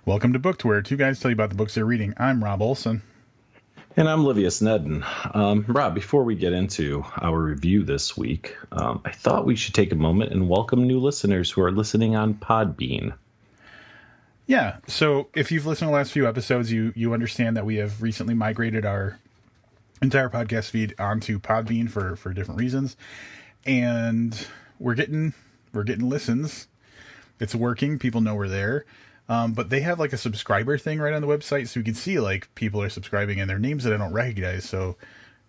Welcome to Booked, where two guys tell you about the books they're reading. I'm Rob Olson. And I'm Livius Nedden. Rob, before we get into our review this week, I thought we should take a moment and welcome new listeners who are listening on Podbean. Yeah, so if you've listened to the last few episodes, you understand that we have recently migrated our entire podcast feed onto Podbean for different reasons. And we're getting listens. It's working. People know we're there. But they have like a subscriber thing right on the website, so you can see like people are subscribing and their names that I don't recognize. So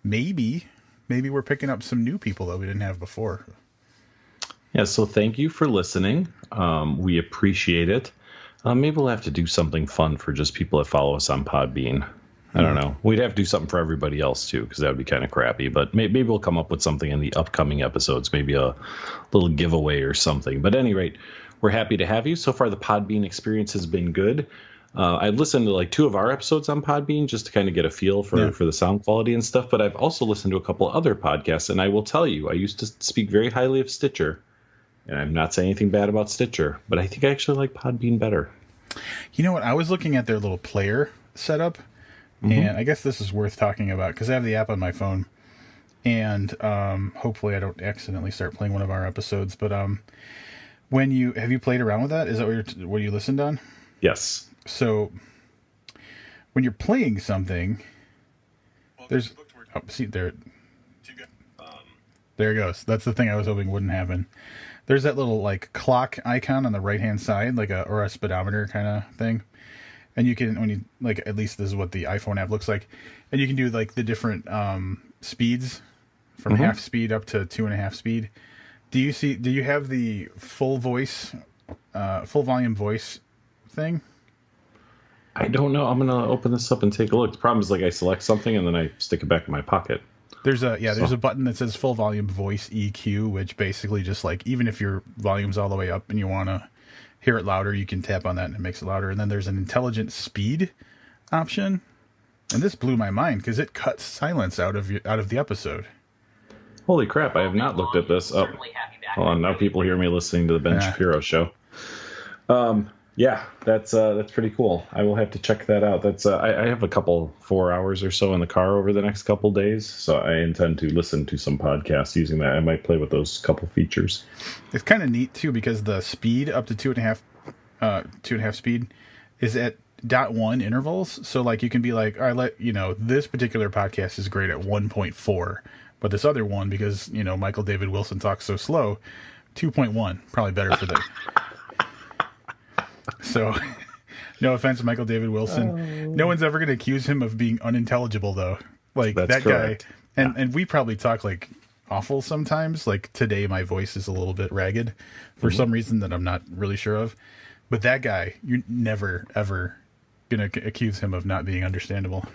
maybe we're picking up some new people that we didn't have before. Yeah, so thank you for listening. We appreciate it. Maybe we'll have to do something fun for just people that follow us on Podbean. I don't know. We'd have to do something for everybody else too, because that would be kind of crappy. But maybe we'll come up with something in the upcoming episodes, maybe a little giveaway or something. But at any rate, we're happy to have you. So far, the Podbean experience has been good. I've listened to like 2 of our episodes on Podbean just to kind of get a feel for the sound quality and stuff. But I've also listened to a couple of other podcasts. And I will tell you, I used to speak very highly of Stitcher. And I'm not saying anything bad about Stitcher, but I think I actually like Podbean better. You know what? I was looking at their little player setup. And I guess this is worth talking about because I have the app on my phone. And hopefully I don't accidentally start playing one of our episodes. But have you played around with that? Is that what you listened on? Yes. So when you're playing something, there's there it goes. That's the thing I was hoping wouldn't happen. There's that little like clock icon on the right hand side, like a speedometer kind of thing. And you can, when you like, at least this is what the iPhone app looks like, and you can do like the different speeds from half speed up to 2.5 speed. Do you have the full volume voice thing? I don't know. I'm going to open this up and take a look. The problem is like I select something and then I stick it back in my pocket. There's a button that says full volume voice EQ, which basically just like, even if your volume's all the way up and you want to hear it louder, you can tap on that and it makes it louder. And then there's an intelligent speed option. And this blew my mind because it cuts silence out of the episode. Holy crap, I have not looked at this. Oh, hold on. Now people hear me listening to the Ben Shapiro show. Yeah, that's pretty cool. I will have to check that out. That's I have a couple 4 hours or so in the car over the next couple days, so I intend to listen to some podcasts using that. I might play with those couple features. It's kind of neat too because the speed up to 2.5 speed is at .1 intervals. So like you can be like, all right, this particular podcast is great at 1.4, but this other one, because Michael David Wilson talks so slow, 2.1 probably better for them. So, no offense, Michael David Wilson. No one's ever going to accuse him of being unintelligible, though. Like, that's that correct. Guy. And we probably talk, like, awful sometimes. Like, today my voice is a little bit ragged for some reason that I'm not really sure of. But that guy, you're never, ever going to accuse him of not being understandable.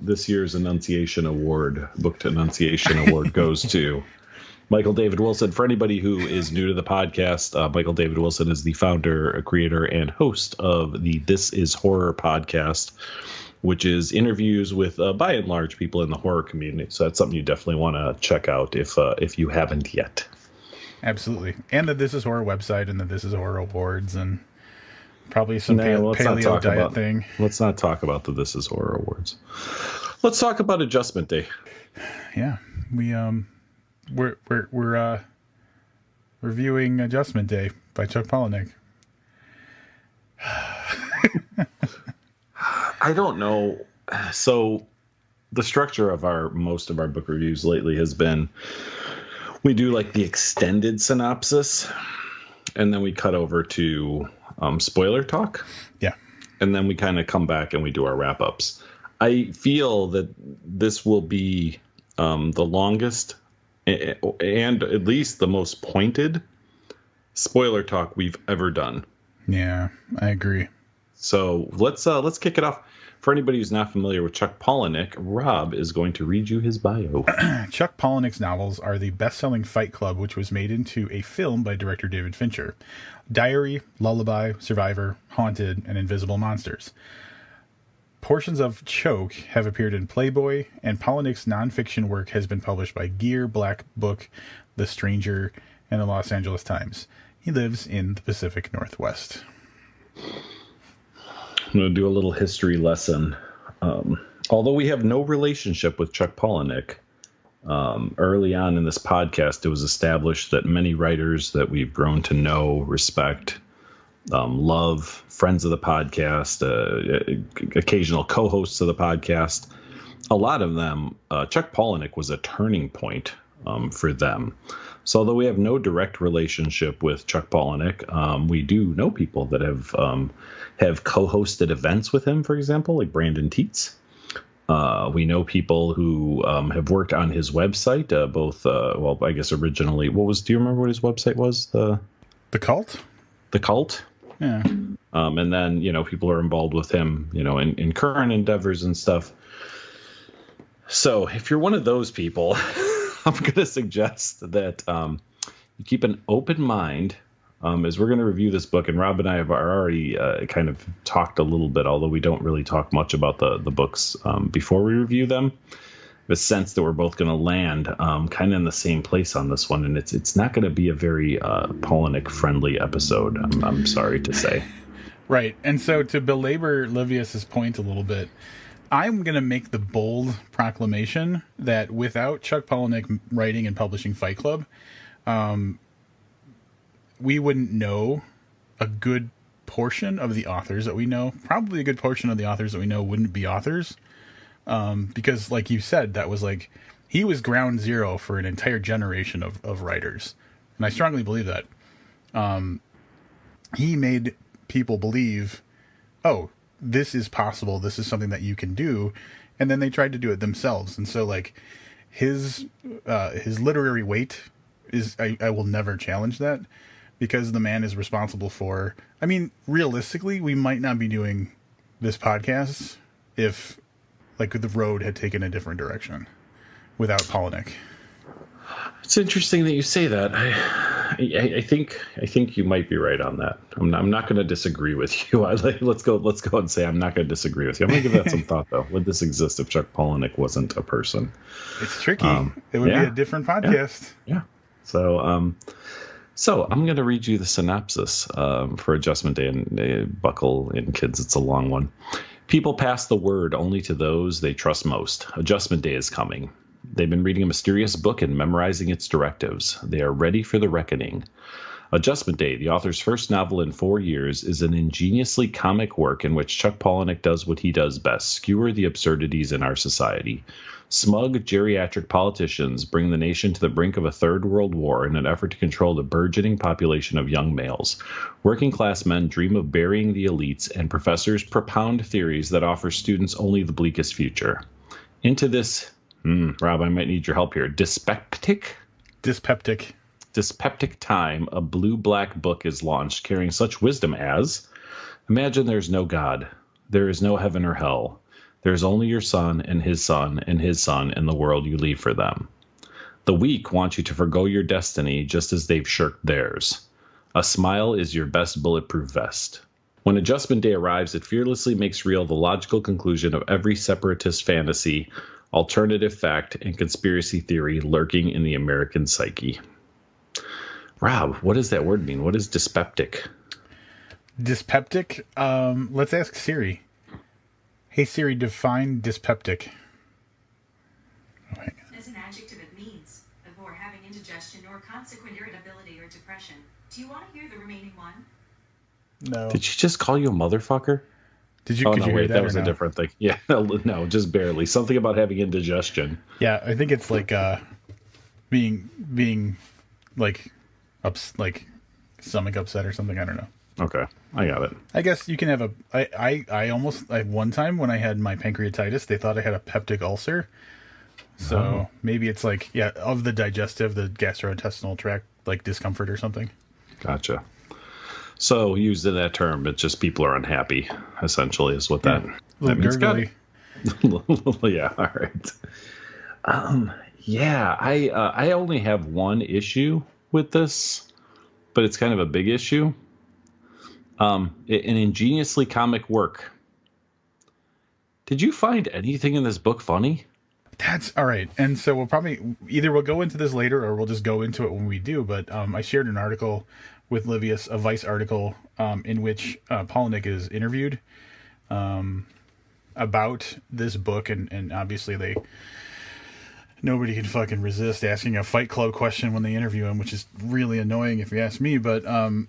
This year's Booked Enunciation Award goes to Michael David Wilson. For anybody who is new to the podcast, Michael David Wilson is the founder, creator, and host of the This Is Horror podcast, which is interviews with, by and large, people in the horror community. So that's something you definitely want to check out if you haven't yet. Absolutely. And the This Is Horror website and the This Is Horror awards and probably some paleo diet thing. Let's not talk about the This Is Horror awards. Let's talk about Adjustment Day. Yeah. We're reviewing Adjustment Day by Chuck Palahniuk. I don't know. So the structure of most of our book reviews lately has been we do like the extended synopsis and then we cut over to spoiler talk. Yeah. And then we kind of come back and we do our wrap ups. I feel that this will be the longest and at least the most pointed spoiler talk we've ever done. Yeah, I agree. So let's kick it off. For anybody who's not familiar with Chuck Palahniuk, Rob is going to read you his bio. Chuck Palahniuk's novels are the best-selling Fight Club, which was made into a film by director David Fincher. Diary, Lullaby, Survivor, Haunted, and Invisible Monsters. Portions of Choke have appeared in Playboy, and Palahniuk's nonfiction work has been published by Gear, Black Book, The Stranger, and the Los Angeles Times. He lives in the Pacific Northwest. I'm going to do a little history lesson. Although we have no relationship with Chuck Palahniuk, early on in this podcast, it was established that many writers that we've grown to know, respect, love, friends of the podcast, occasional co-hosts of the podcast, a lot of them, Chuck Palahniuk was a turning point for them. So although we have no direct relationship with Chuck Palahniuk, we do know people that have co-hosted events with him, for example, like Brandon Teets. We know people who have worked on his website, both, well, I guess originally, do you remember what his website was? The Cult? The Cult? Yeah. And then, people are involved with him, in current endeavors and stuff. So if you're one of those people, I'm going to suggest that you keep an open mind as we're going to review this book. And Rob and I have already kind of talked a little bit, although we don't really talk much about the books before we review them. The sense that we're both going to land kind of in the same place on this one. And it's not going to be a very Palahniuk-friendly episode, I'm sorry to say. Right. And so to belabor Livius's point a little bit, I'm going to make the bold proclamation that without Chuck Palahniuk writing and publishing Fight Club, we wouldn't know a good portion of the authors that we know. Probably a good portion of the authors that we know wouldn't be authors. Because like you said, that was like, he was ground zero for an entire generation of writers. And I strongly believe that. He made people believe, oh, this is possible. This is something that you can do. And then they tried to do it themselves. And so like his literary weight is, I will never challenge that, because the man is responsible for, I mean, realistically, we might not be doing this podcast if like the road had taken a different direction without Palahniuk. It's interesting that you say that. I think you might be right on that. I'm not going to disagree with you. Let's go and say I'm not going to disagree with you. I'm going to give that some thought though. Would this exist if Chuck Palahniuk wasn't a person? It's tricky. It would be a different podcast. Yeah. So I'm going to read you the synopsis for Adjustment Day, and buckle in, kids. It's a long one. People pass the word only to those they trust most. Adjustment Day is coming. They've been reading a mysterious book and memorizing its directives. They are ready for the reckoning. Adjustment Day, the author's first novel in 4 years, is an ingeniously comic work in which Chuck Palahniuk does what he does best: skewer the absurdities in our society. Smug geriatric politicians bring the nation to the brink of a third world war in an effort to control the burgeoning population of young males. Working class men dream of burying the elites, and professors propound theories that offer students only the bleakest future. Into this, Rob, I might need your help here, dyspeptic time, a blue-black book is launched carrying such wisdom as: imagine there's no God, there is no heaven or hell. There's only your son and his son and his son in the world you leave for them. The weak want you to forgo your destiny just as they've shirked theirs. A smile is your best bulletproof vest. When Adjustment Day arrives, it fearlessly makes real the logical conclusion of every separatist fantasy, alternative fact, and conspiracy theory lurking in the American psyche. Rob, what does that word mean? What is dyspeptic? Dyspeptic? Let's ask Siri. Hey Siri, define dyspeptic. As an adjective, it means before having indigestion or consequent irritability or depression. Do you want to hear the remaining one? No. Did she just call you a motherfucker? Did you? Oh, could no, you hear wait, that was or a no? different thing. Yeah, no, just barely. Something about having indigestion. Yeah, I think it's like being like stomach upset or something. I don't know. Okay, I got it. I guess you can have I one time when I had my pancreatitis, they thought I had a peptic ulcer. So maybe it's like, of the digestive, the gastrointestinal tract, like discomfort or something. Gotcha. So used in that term, it's just people are unhappy, essentially, is what that means. Yeah, all right. I only have one issue with this, but it's kind of a big issue. An ingeniously comic work. Did you find anything in this book funny? That's all right. And so we'll go into this later or we'll just go into it when we do. But I shared an article with Livius, a Vice article, in which Palahniuk is interviewed. about this book, and obviously nobody can fucking resist asking a Fight Club question when they interview him, which is really annoying if you ask me. But I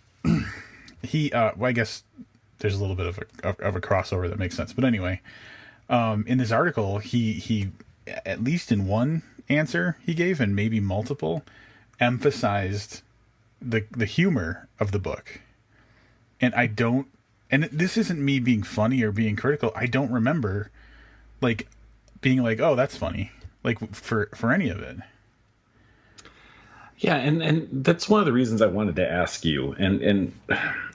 guess there's a little bit of a crossover that makes sense. But anyway, in this article, he at least in one answer he gave, and maybe multiple, emphasized the humor of the book. And and this isn't me being funny or being critical. I don't remember like being like, oh, that's funny, like for any of it. Yeah, and that's one of the reasons I wanted to ask you. And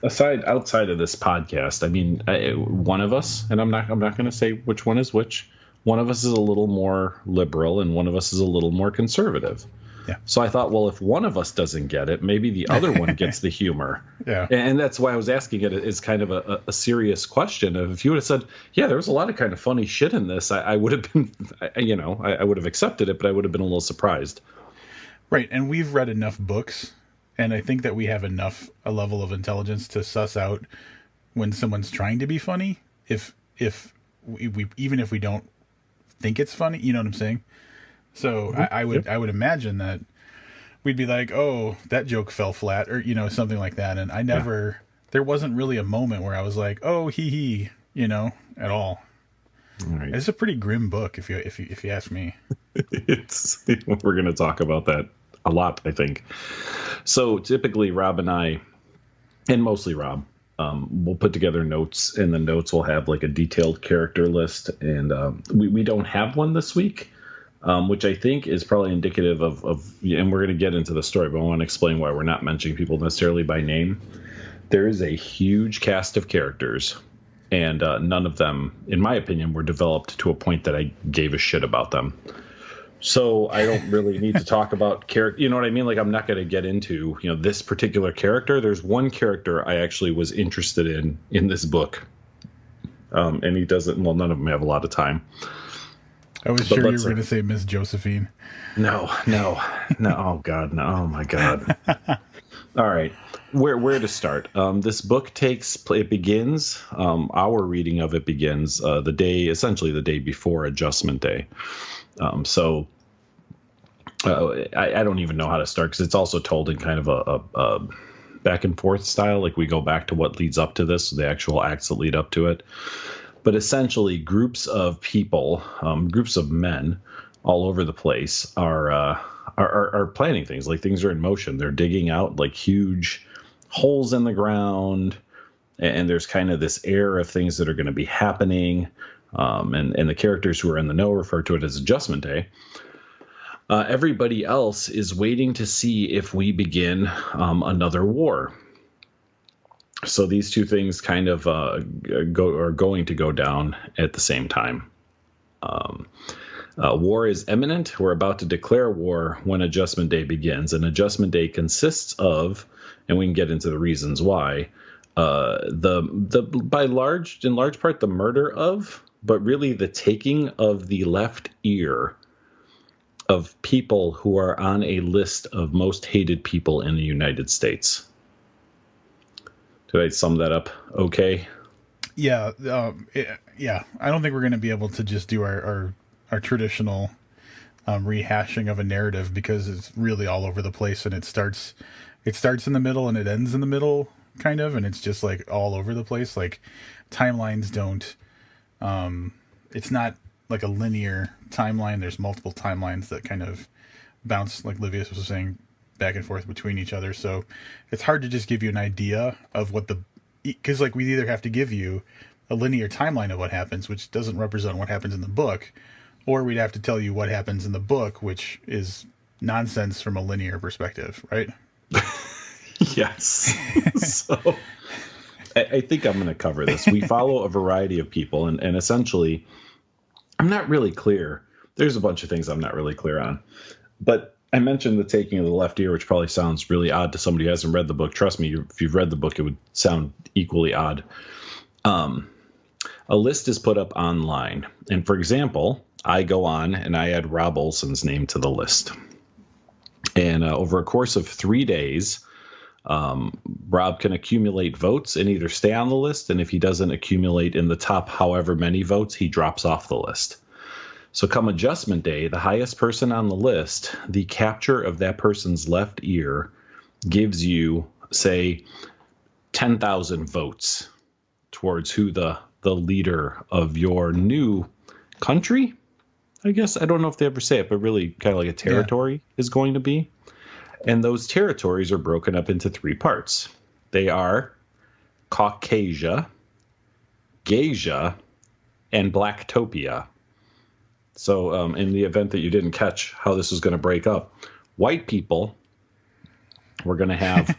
outside of this podcast, I mean, one of us, and I'm not going to say which one is which. One of us is a little more liberal, and one of us is a little more conservative. Yeah. So I thought, well, if one of us doesn't get it, maybe the other one gets the humor. Yeah. And that's why I was asking it as kind of a serious question. If you would have said, yeah, there was a lot of kind of funny shit in this, I would have been, I would have accepted it, but I would have been a little surprised. Right. And we've read enough books, and I think that we have a level of intelligence to suss out when someone's trying to be funny. If we even if we don't think it's funny, you know what I'm saying? So mm-hmm. I would imagine that we'd be like, oh, that joke fell flat, or something like that. And there wasn't really a moment where I was like, oh, hee, at all. Right. It's a pretty grim book if you ask me. We're going to talk about that a lot, I think. So typically Rob and I, and mostly Rob, we'll put together notes, and the notes will have like a detailed character list. And we don't have one this week, which I think is probably indicative of, and we're going to get into the story, but I want to explain why we're not mentioning people necessarily by name. There is a huge cast of characters, and none of them, in my opinion, were developed to a point that I gave a shit about them. So I don't really need to talk about character. You know what I mean? Like, I'm not going to get into, this particular character. There's one character I actually was interested in this book. And he doesn't, well, none of them have a lot of time. I was sure you were going to say Miss Josephine. No. Oh God, no. Oh my God. All right. Where to start? This book begins, our reading of it begins essentially the day before Adjustment Day. So I don't even know how to start, because it's also told in kind of a back and forth style. Like, we go back to what leads up to this, the actual acts that lead up to it. But essentially, groups of people, groups of men all over the place are planning things. Like, things are in motion. They're digging out like huge holes in the ground, and there's kind of this air of things that are going to be happening. And the characters who are in the know refer to it as Adjustment Day. Everybody else is waiting to see if we begin another war. So these two things kind of are going to go down at the same time. War is imminent. We're about to declare war when Adjustment Day begins. And Adjustment Day consists of, and we can get into the reasons why, in large part, the murder of, but really the taking of the left ear of people who are on a list of most hated people in the United States. Did I sum that up okay? Yeah. Yeah. I don't think we're going to be able to just do our traditional rehashing of a narrative, because it's really all over the place, and it starts in the middle and it ends in the middle, kind of, and it's just like all over the place. Like, timelines don't, it's not like a linear timeline. There's multiple timelines that kind of bounce, like Livius was saying, back and forth between each other. So it's hard to just give you an idea of what because like, we either have to give you a linear timeline of what happens, which doesn't represent what happens in the book, or we'd have to tell you what happens in the book, which is nonsense from a linear perspective, right? Yes. So I think I'm going to cover this. We follow a variety of people, and essentially, I'm not really clear. There's a bunch of things I'm not really clear on. But I mentioned the taking of the left ear, which probably sounds really odd to somebody who hasn't read the book. Trust me, if you've read the book, it would sound equally odd. A list is put up online. And for example, I go on and I add Rob Olson's name to the list. And over a course of 3 days, Rob can accumulate votes and either stay on the list, and if he doesn't accumulate in the top however many votes, he drops off the list. So come adjustment day, the highest person on the list, the capture of that person's left ear gives you, say, 10,000 votes towards who the leader of your new country, I guess. I don't know if they ever say it, but really kind of like a territory is going to be. And those territories are broken up into 3 parts. They are Caucasia, Gasia, and Blacktopia. So in the event that you didn't catch how this was going to break up, white people were going to have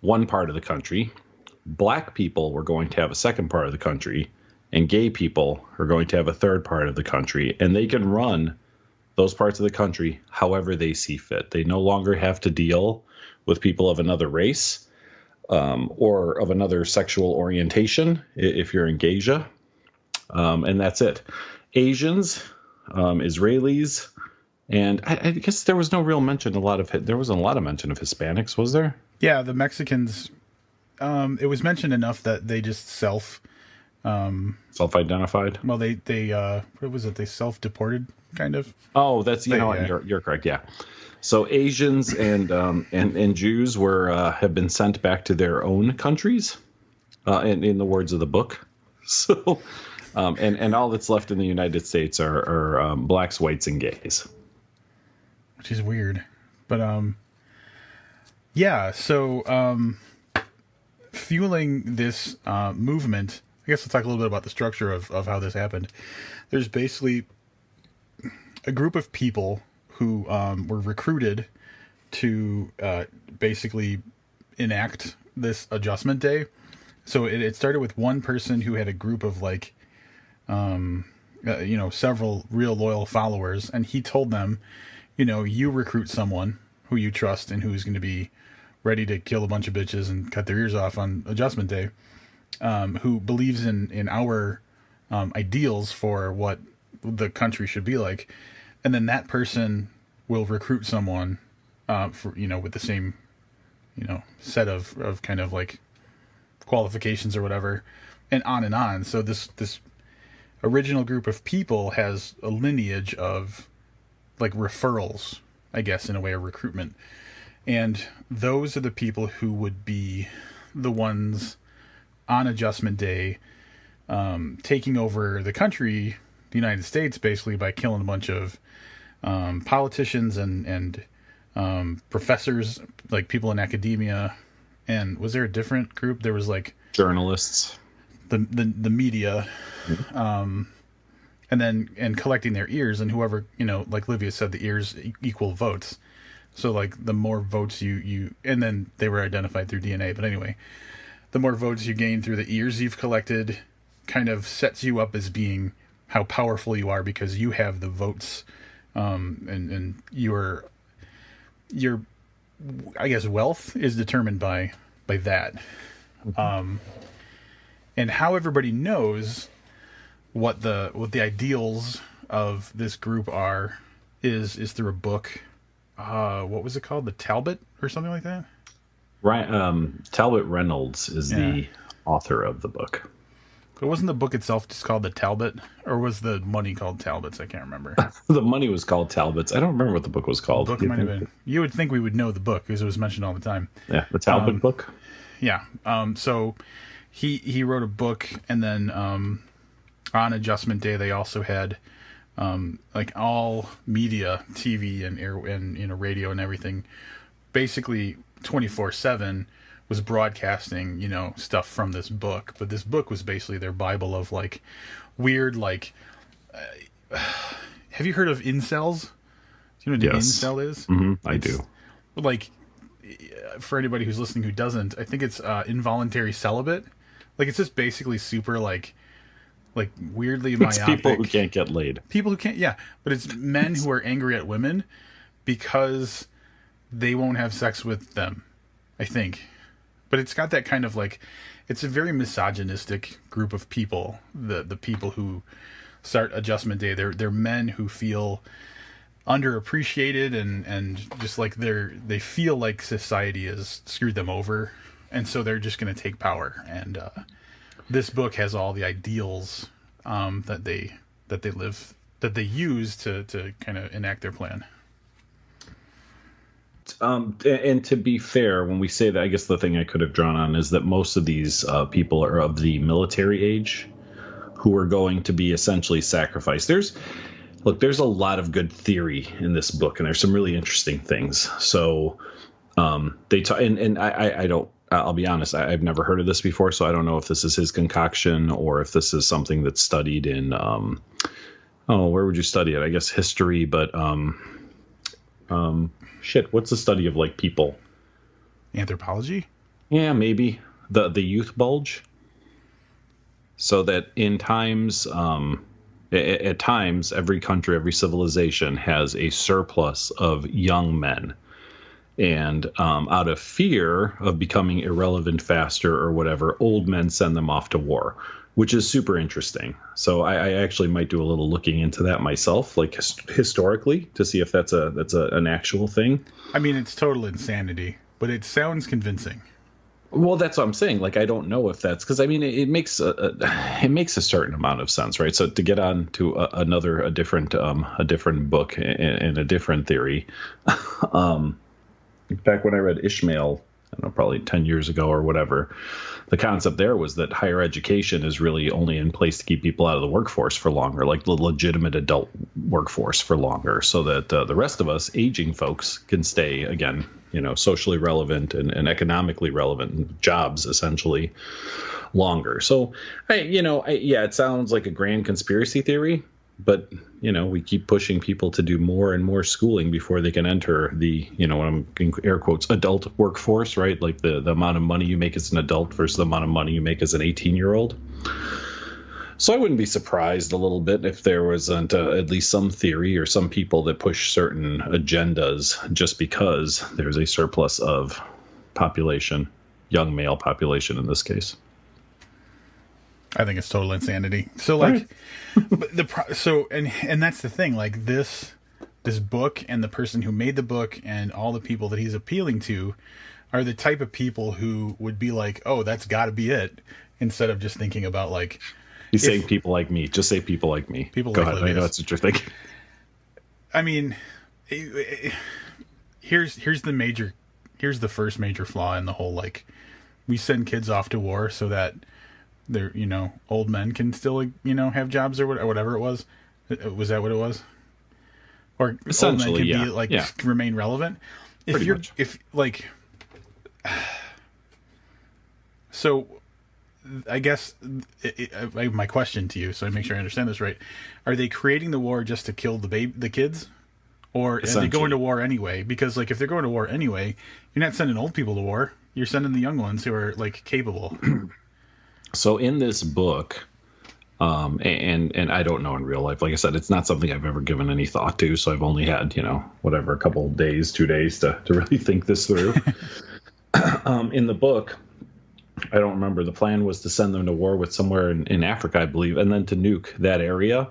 one part of the country. Black people were going to have a second part of the country. And gay people are going to have a third part of the country. And they can run those parts of the country however they see fit. They no longer have to deal with people of another race or of another sexual orientation if you're in Gasia. And that's it. Asians, Israelis, and I guess there was no real mention. There wasn't a lot of mention of Hispanics, was there? Yeah, the Mexicans. It was mentioned enough that they just self-identified. Well, they what was it? They self-deported, kind of. Oh, that's you're correct. Yeah. So Asians and Jews have been sent back to their own countries, in the words of the book. So, and all that's left in the United States are blacks, whites, and gays, which is weird, but yeah. So fueling this movement. I guess let's talk a little bit about the structure of how this happened. There's basically a group of people who were recruited to basically enact this adjustment day. So it started with one person who had a group of several real loyal followers. And he told them, you recruit someone who you trust and who's going to be ready to kill a bunch of bitches and cut their ears off on adjustment day. Who believes in our ideals for what the country should be like, and then that person will recruit someone for with the same set of kind of like qualifications or whatever, and on and on. So this original group of people has a lineage of like referrals, I guess, in a way, of recruitment, and those are the people who would be the ones on adjustment day, taking over the country, the United States, basically by killing a bunch of politicians and professors, like people in academia. And was there a different group? There was like journalists, the media, and collecting their ears, and whoever, like Livia said, the ears equal votes. So like the more votes you and then they were identified through DNA. But anyway, the more votes you gain through the ears you've collected kind of sets you up as being how powerful you are because you have the votes, and your I guess wealth is determined by that. And how everybody knows what the ideals of this group are is through a book. What was it called? The Talbott or something like that? Right. Talbott Reynolds is the author of the book. But wasn't the book itself just called the Talbott, or was the money called Talbot's? I can't remember. The money was called Talbot's. I don't remember what the book was called. The book might have been. You would think we would know the book because it was mentioned all the time. Yeah, the Talbott book. Yeah. So he wrote a book, and then on Adjustment Day they also had like all media, TV and air and radio and everything, basically 24/7 was broadcasting, stuff from this book. But this book was basically their Bible of like weird, like, have you heard of incels? Do you know what an incel is? Mm-hmm, I do. Like, for anybody who's listening who doesn't, I think it's involuntary celibate. Like, it's just basically super like weirdly myopic. People who can't get laid. People who can't, yeah. But it's men who are angry at women because they won't have sex with them, I think. But it's got that kind of like, it's a very misogynistic group of people. The people who start Adjustment Day, they're men who feel underappreciated and just like they feel like society has screwed them over, and so they're just going to take power. And this book has all the ideals that they use to kind of enact their plan. And to be fair, when we say that, I guess the thing I could have drawn on is that most of these people are of the military age who are going to be essentially sacrificed. There's a lot of good theory in this book, and there's some really interesting things. So they talk, and I don't. I'll be honest, I've never heard of this before, so I don't know if this is his concoction or if this is something that's studied in. Where would you study it? I guess history, but what's the study of like people? Anthropology? Yeah, maybe the youth bulge. So that in times, at times, every country, every civilization has a surplus of young men. And out of fear of becoming irrelevant faster or whatever, old men send them off to war, which is super interesting. So I actually might do a little looking into that myself, like historically, to see if that's an actual thing. I mean, it's total insanity, but it sounds convincing. Well, that's what I'm saying. Like, I don't know if that's because I mean, it makes a certain amount of sense, right? So to get on to a different book and a different theory. Back when I read Ishmael, I don't know, probably 10 years ago or whatever, the concept there was that higher education is really only in place to keep people out of the workforce for longer, like the legitimate adult workforce for longer, so that the rest of us, aging folks, can stay, again, socially relevant and economically relevant jobs, essentially, longer. So, it sounds like a grand conspiracy theory, but, we keep pushing people to do more and more schooling before they can enter the, what I'm in air quotes, adult workforce, right? Like the amount of money you make as an adult versus the amount of money you make as an 18-year-old. So I wouldn't be surprised a little bit if there wasn't at least some theory or some people that push certain agendas just because there's a surplus of population, young male population in this case. I think it's total insanity. So like, and that's the thing. Like this book and the person who made the book and all the people that he's appealing to are the type of people who would be like, oh, that's got to be it, instead of just thinking about like. He's saying people like me. Just say people like me. People Go like ahead. I know that's what you're thinking. I mean, here's the first major flaw in the whole, like, we send kids off to war so that they're, old men can still, have jobs or whatever it was. Was that what it was? Or old men can be remain relevant. So I guess my question to you, so I make sure I understand this right: are they creating the war just to kill the kids, or are they going to war anyway? Because like if they're going to war anyway, you're not sending old people to war; you're sending the young ones who are like capable. So in this book, and I don't know in real life. Like I said, it's not something I've ever given any thought to. So I've only had a couple of days, 2 days to really think this through. In the book, I don't remember. The plan was to send them to war with somewhere in Africa, I believe, and then to nuke that area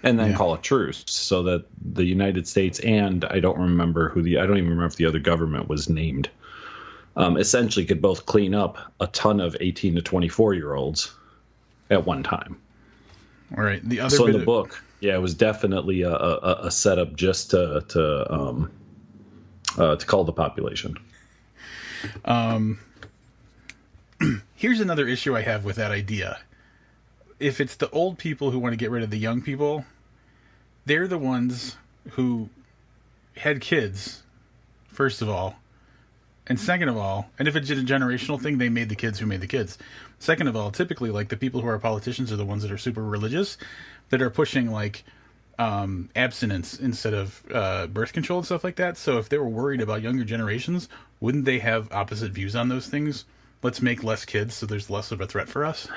and then call a truce so that the United States and I don't even remember if the other government was named, essentially could both clean up a ton of 18 to 24-year-olds at one time. All right. The other so in the book, it was definitely a setup just to call the population. Here's another issue I have with that idea. If it's the old people who want to get rid of the young people, they're the ones who had kids, first of all. And second of all, and if it's a generational thing, they made the kids who made the kids. Second of all, typically, like, the people who are politicians are the ones that are super religious, that are pushing, like, abstinence instead of birth control and stuff like that. So if they were worried about younger generations, wouldn't they have opposite views on those things? Let's make less kids so there's less of a threat for us.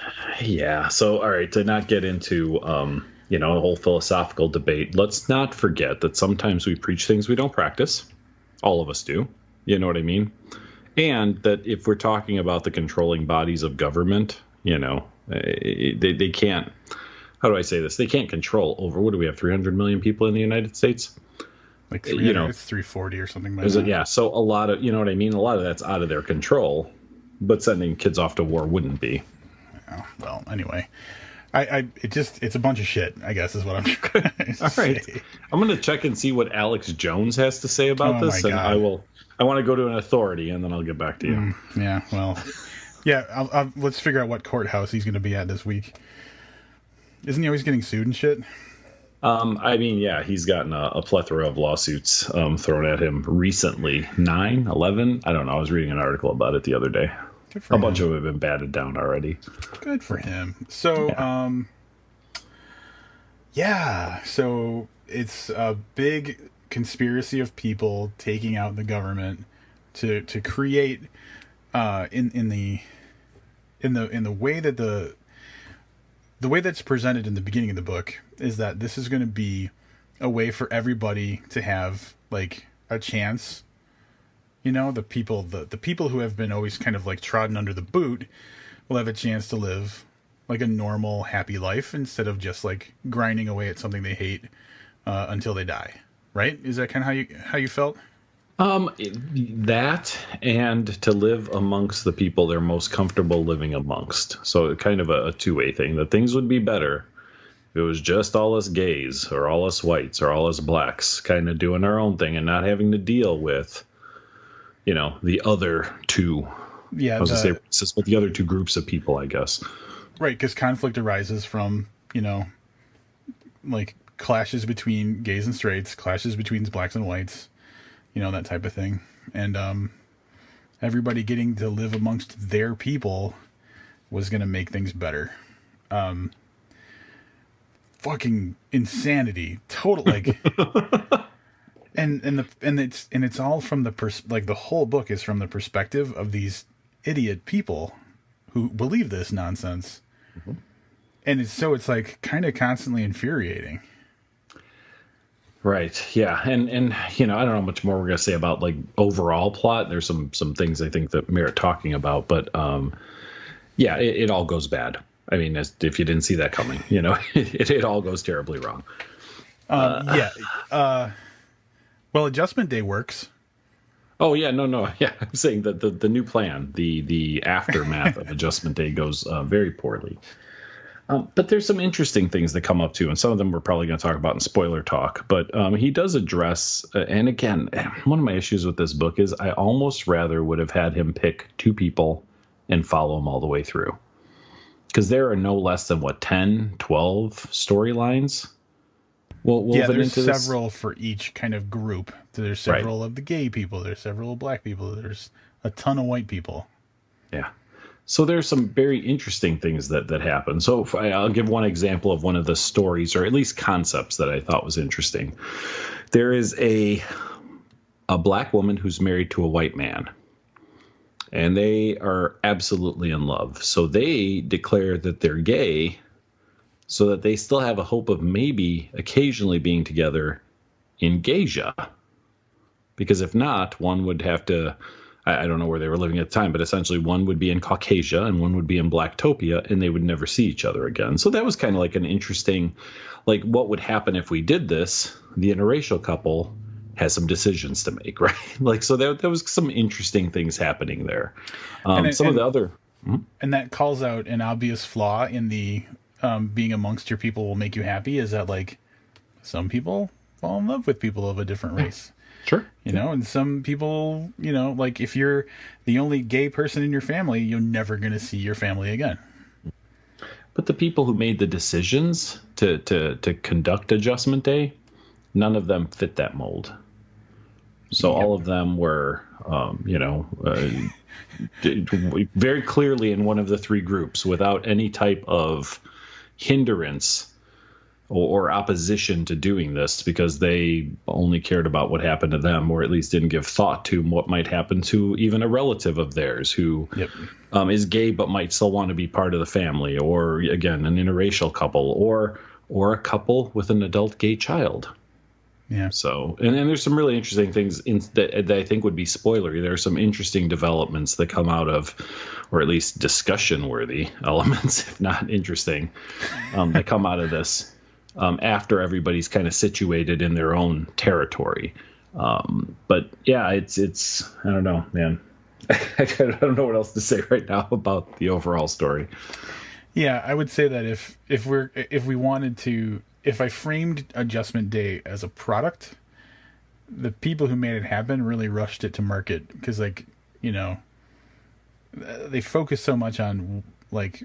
Yeah. So, all right, to not get into, a whole philosophical debate, let's not forget that sometimes we preach things we don't practice. All of us do. You know what I mean? And that if we're talking about the controlling bodies of government, they can't, how do I say this? They can't control over, what do we have, 300 million people in the United States? Like it's 340 or something like that. Yeah, so a lot of, you know what I mean? A lot of that's out of their control, but sending kids off to war wouldn't be. Oh, well, anyway, it's a bunch of shit, I guess, is what I'm trying to say. All right. I'm going to check and see what Alex Jones has to say about this, and I want to go to an authority, and then I'll get back to you. Yeah, well, yeah, let's figure out what courthouse he's going to be at this week. Isn't he always getting sued and shit? I mean, yeah, he's gotten a plethora of lawsuits thrown at him recently. 9, 11? I don't know. I was reading an article about it the other day. A bunch of them have been batted down already. Good for him. So, so it's a big conspiracy of people taking out the government to create in the way that the way that's presented in the beginning of the book is that this is going to be a way for everybody to have like a chance. You know, the people who have been always kind of like trodden under the boot will have a chance to live like a normal, happy life instead of just like grinding away at something they hate until they die. Right? Is that kind of how you felt? That and to live amongst the people they're most comfortable living amongst. So kind of a two-way thing. That things would be better if it was just all us gays or all us whites or all us blacks kind of doing our own thing and not having to deal with, you know, the other two. Yeah, I was going to say racist, but the other two groups of people, I guess. Right, because conflict arises from, you know, like clashes between gays and straights, clashes between blacks and whites. You know, that type of thing. And everybody getting to live amongst their people was going to make things better. Fucking insanity. Total, like... and it's all from the like the whole book is from the perspective of these idiot people who believe this nonsense. Mm-hmm. And it's like kind of constantly infuriating. Right. Yeah. And you know, I don't know much more we're going to say about like overall plot. There's some things I think that merit talking about, but yeah, it all goes bad. I mean, if you didn't see that coming, you know, it all goes terribly wrong. Well, Adjustment Day works. Oh yeah, no. Yeah, I'm saying that the new plan, the aftermath of Adjustment Day goes very poorly. But there's some interesting things that come up too, and some of them we're probably going to talk about in spoiler talk. But he does address, and again, one of my issues with this book is I almost rather would have had him pick two people and follow them all the way through. Because there are no less than, 10, 12 storylines there's several for each kind of group. There's several of the gay people. There's several black people. There's a ton of white people. Yeah. So there's some very interesting things that happen. So I'll give one example of one of the stories, or at least concepts, that I thought was interesting. There is a black woman who's married to a white man, and they are absolutely in love. So they declare that they're gay so that they still have a hope of maybe occasionally being together in Gaysia. Because if not, one would have to... I don't know where they were living at the time, but essentially one would be in Caucasia and one would be in Blacktopia, and they would never see each other again. So that was kind of like an interesting, like, what would happen if we did this? The interracial couple has some decisions to make, right? Like, so there was some interesting things happening there. And that calls out an obvious flaw in the being amongst your people will make you happy, is that, like, some people fall in love with people of a different race. Sure. You know, and some people, you know, like if you're the only gay person in your family, you're never going to see your family again. But the people who made the decisions to conduct Adjustment Day, none of them fit that mold. So all of them were, very clearly in one of the three groups without any type of hindrance or opposition to doing this, because they only cared about what happened to them, or at least didn't give thought to what might happen to even a relative of theirs who is gay but might still want to be part of the family, or again, an interracial couple, or a couple with an adult gay child. Yeah. So, and there's some really interesting things that I think would be spoilery. There are some interesting developments that come out of, or at least discussion-worthy elements, if not interesting, that come out of this. after everybody's kind of situated in their own territory. But yeah, it's I don't know, man. I don't know what else to say right now about the overall story. Yeah, I would say that if I framed Adjustment Day as a product, the people who made it happen really rushed it to market because, like, you know, they focus so much on, like,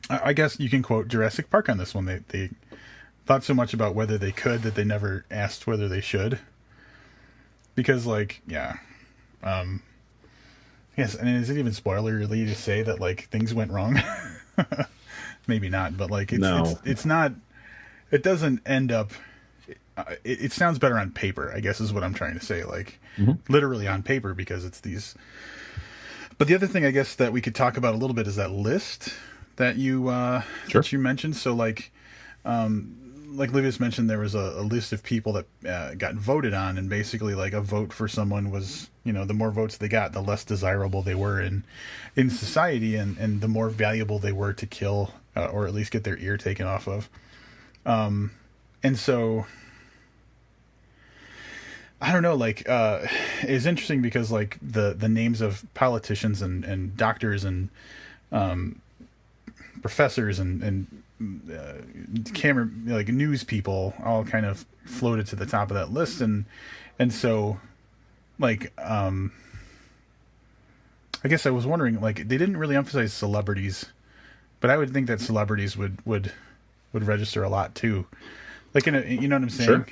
I guess you can quote Jurassic Park on this one. They thought so much about whether they could that they never asked whether they should. Because, like, yeah. Yes, and is it even spoilerly to say that, like, things went wrong? Maybe not, but, like, it's not... It doesn't end up... It sounds better on paper, I guess is what I'm trying to say. Like, literally on paper, because it's these... But the other thing, I guess, that we could talk about a little bit is that list that you that you mentioned. So, like Livius mentioned, there was a list of people that got voted on, and basically, like, a vote for someone was, you know, the more votes they got, the less desirable they were in society, and the more valuable they were to kill, or at least get their ear taken off of. And so, I don't know, like, it's interesting because, like, the names of politicians and doctors and professors and camera, like, news people all kind of floated to the top of that list, and so, like, I guess I was wondering, like, they didn't really emphasize celebrities, but I would think that celebrities would register a lot too, like, you know what I'm saying? Sure.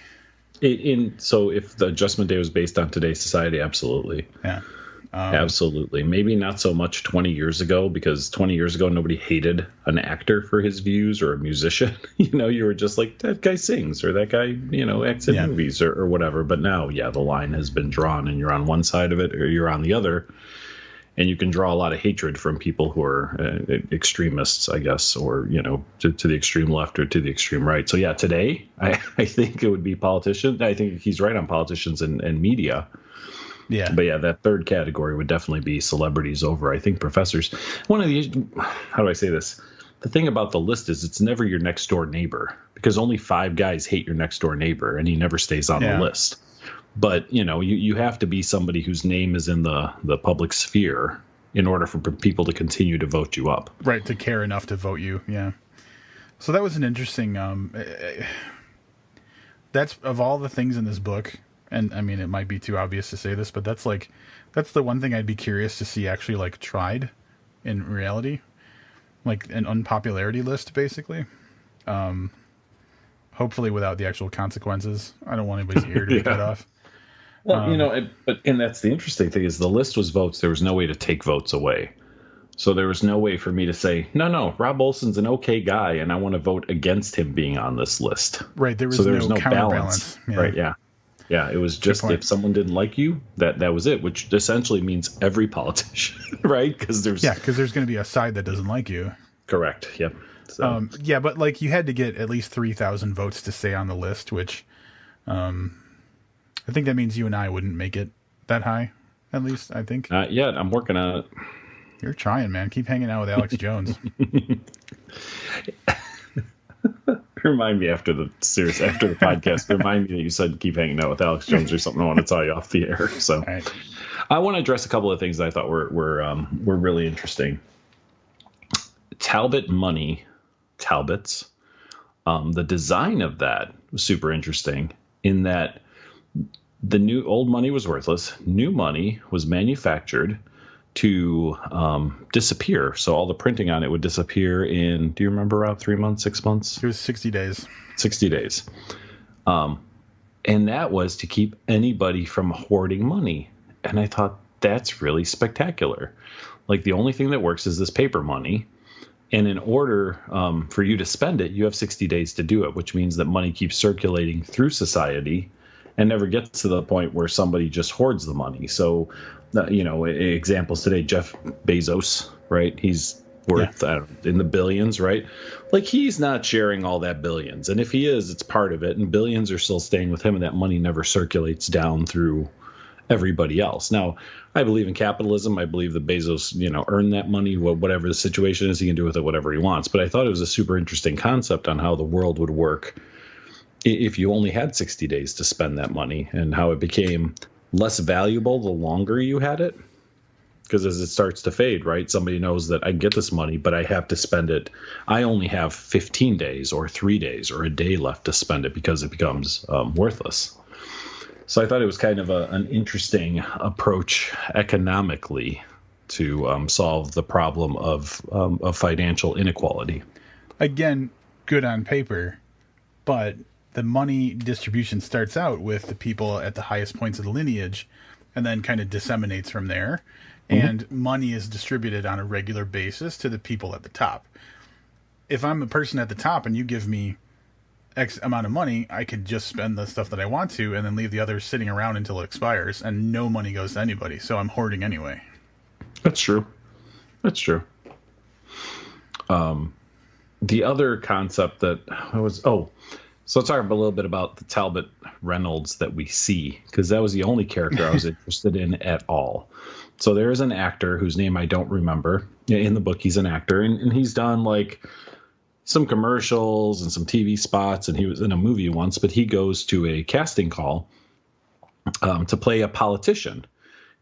So if the Adjustment Day was based on today's society, absolutely. Yeah. Absolutely. Maybe not so much 20 years ago, because 20 years ago, nobody hated an actor for his views or a musician. You know, you were just like, that guy sings, or that guy, you know, acts in movies or whatever. But now, yeah, the line has been drawn, and you're on one side of it or you're on the other. And you can draw a lot of hatred from people who are extremists, I guess, or, you know, to the extreme left or to the extreme right. So, yeah, today, I think it would be politicians. I think he's right on politicians and media. Yeah. But, yeah, that third category would definitely be celebrities over, I think, professors. One of the, how do I say this? The thing about the list is it's never your next door neighbor, because only 5 guys hate your next door neighbor, and he never stays on the list. But, you know, you have to be somebody whose name is in the public sphere in order for people to continue to vote you up. Right, to care enough to vote you, yeah. So that was an interesting... that's, of all the things in this book, and, I mean, it might be too obvious to say this, but that's the one thing I'd be curious to see actually, like, tried in reality. Like, an unpopularity list, basically. Hopefully without the actual consequences. I don't want anybody's ear to be cut off. Well, you know, and that's the interesting thing is the list was votes. There was no way to take votes away. So there was no way for me to say, no, Rob Olson's an okay guy, and I want to vote against him being on this list. Right. There was no balance. Yeah. Right. Yeah. Yeah. It was just if someone didn't like you, that was it, which essentially means every politician, right? Because there's going to be a side that doesn't like you. Correct. Yep. So. Yeah, but, like, you had to get at least 3,000 votes to stay on the list, which I think that means you and I wouldn't make it that high, at least, I think. Not yet. I'm working on it. You're trying, man. Keep hanging out with Alex Jones. Remind me after the podcast, remind me that you said keep hanging out with Alex Jones or something I want to tell you off the air. So right. I want to address a couple of things that I thought were really interesting. Talbott's, the design of that was super interesting in that the old money was worthless. New money was manufactured to disappear. So all the printing on it would disappear in, do you remember, Rob, 3 months, 6 months? It was 60 days. 60 days. And that was to keep anybody from hoarding money. And I thought, that's really spectacular. Like, the only thing that works is this paper money. And in order for you to spend it, you have 60 days to do it, which means that money keeps circulating through society and never gets to the point where somebody just hoards the money. So, you know, examples today, Jeff Bezos, right? He's worth in the billions, right? Like, he's not sharing all that billions. And if he is, it's part of it. And billions are still staying with him, and that money never circulates down through everybody else. Now, I believe in capitalism. I believe that Bezos, earned that money, whatever the situation is, he can do with it whatever he wants. But I thought it was a super interesting concept on how the world would work if you only had 60 days to spend that money, and how it became less valuable the longer you had it. Because as it starts to fade, right, somebody knows that I get this money, but I have to spend it. I only have 15 days or 3 days or a day left to spend it, because it becomes worthless. So I thought it was kind of an interesting approach economically to solve the problem of financial inequality. Again, good on paper, but the money distribution starts out with the people at the highest points of the lineage and then kind of disseminates from there. Mm-hmm. And money is distributed on a regular basis to the people at the top. If I'm a person at the top and you give me X amount of money, I could just spend the stuff that I want to and then leave the others sitting around until it expires, and no money goes to anybody. So I'm hoarding anyway. That's true. The other concept that so let's talk a little bit about the Talbott Reynolds that we see, because that was the only character I was interested in at all. So there is an actor whose name I don't remember. In the book, he's an actor, and he's done like some commercials and some TV spots, and he was in a movie once, but he goes to a casting call to play a politician,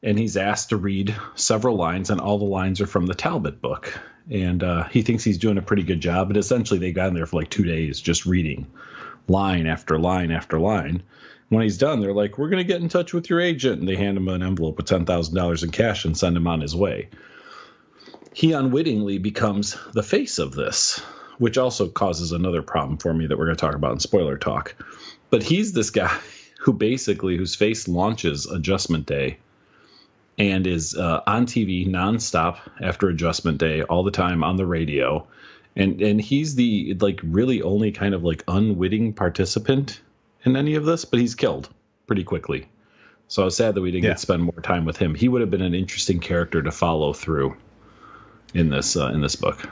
and he's asked to read several lines, and all the lines are from the Talbott book. And he thinks he's doing a pretty good job, but essentially they got in there for like 2 days just reading line after line after line. When he's done, they're like, we're going to get in touch with your agent. And they hand him an envelope with $10,000 in cash and send him on his way. He unwittingly becomes the face of this, which also causes another problem for me that we're going to talk about in spoiler talk. But he's this guy whose face launches Adjustment Day and is on TV nonstop after Adjustment Day all the time on the radio. And he's the really only kind of unwitting participant in any of this, but he's killed pretty quickly. So I was sad that we didn't get to spend more time with him. He would have been an interesting character to follow through in this book.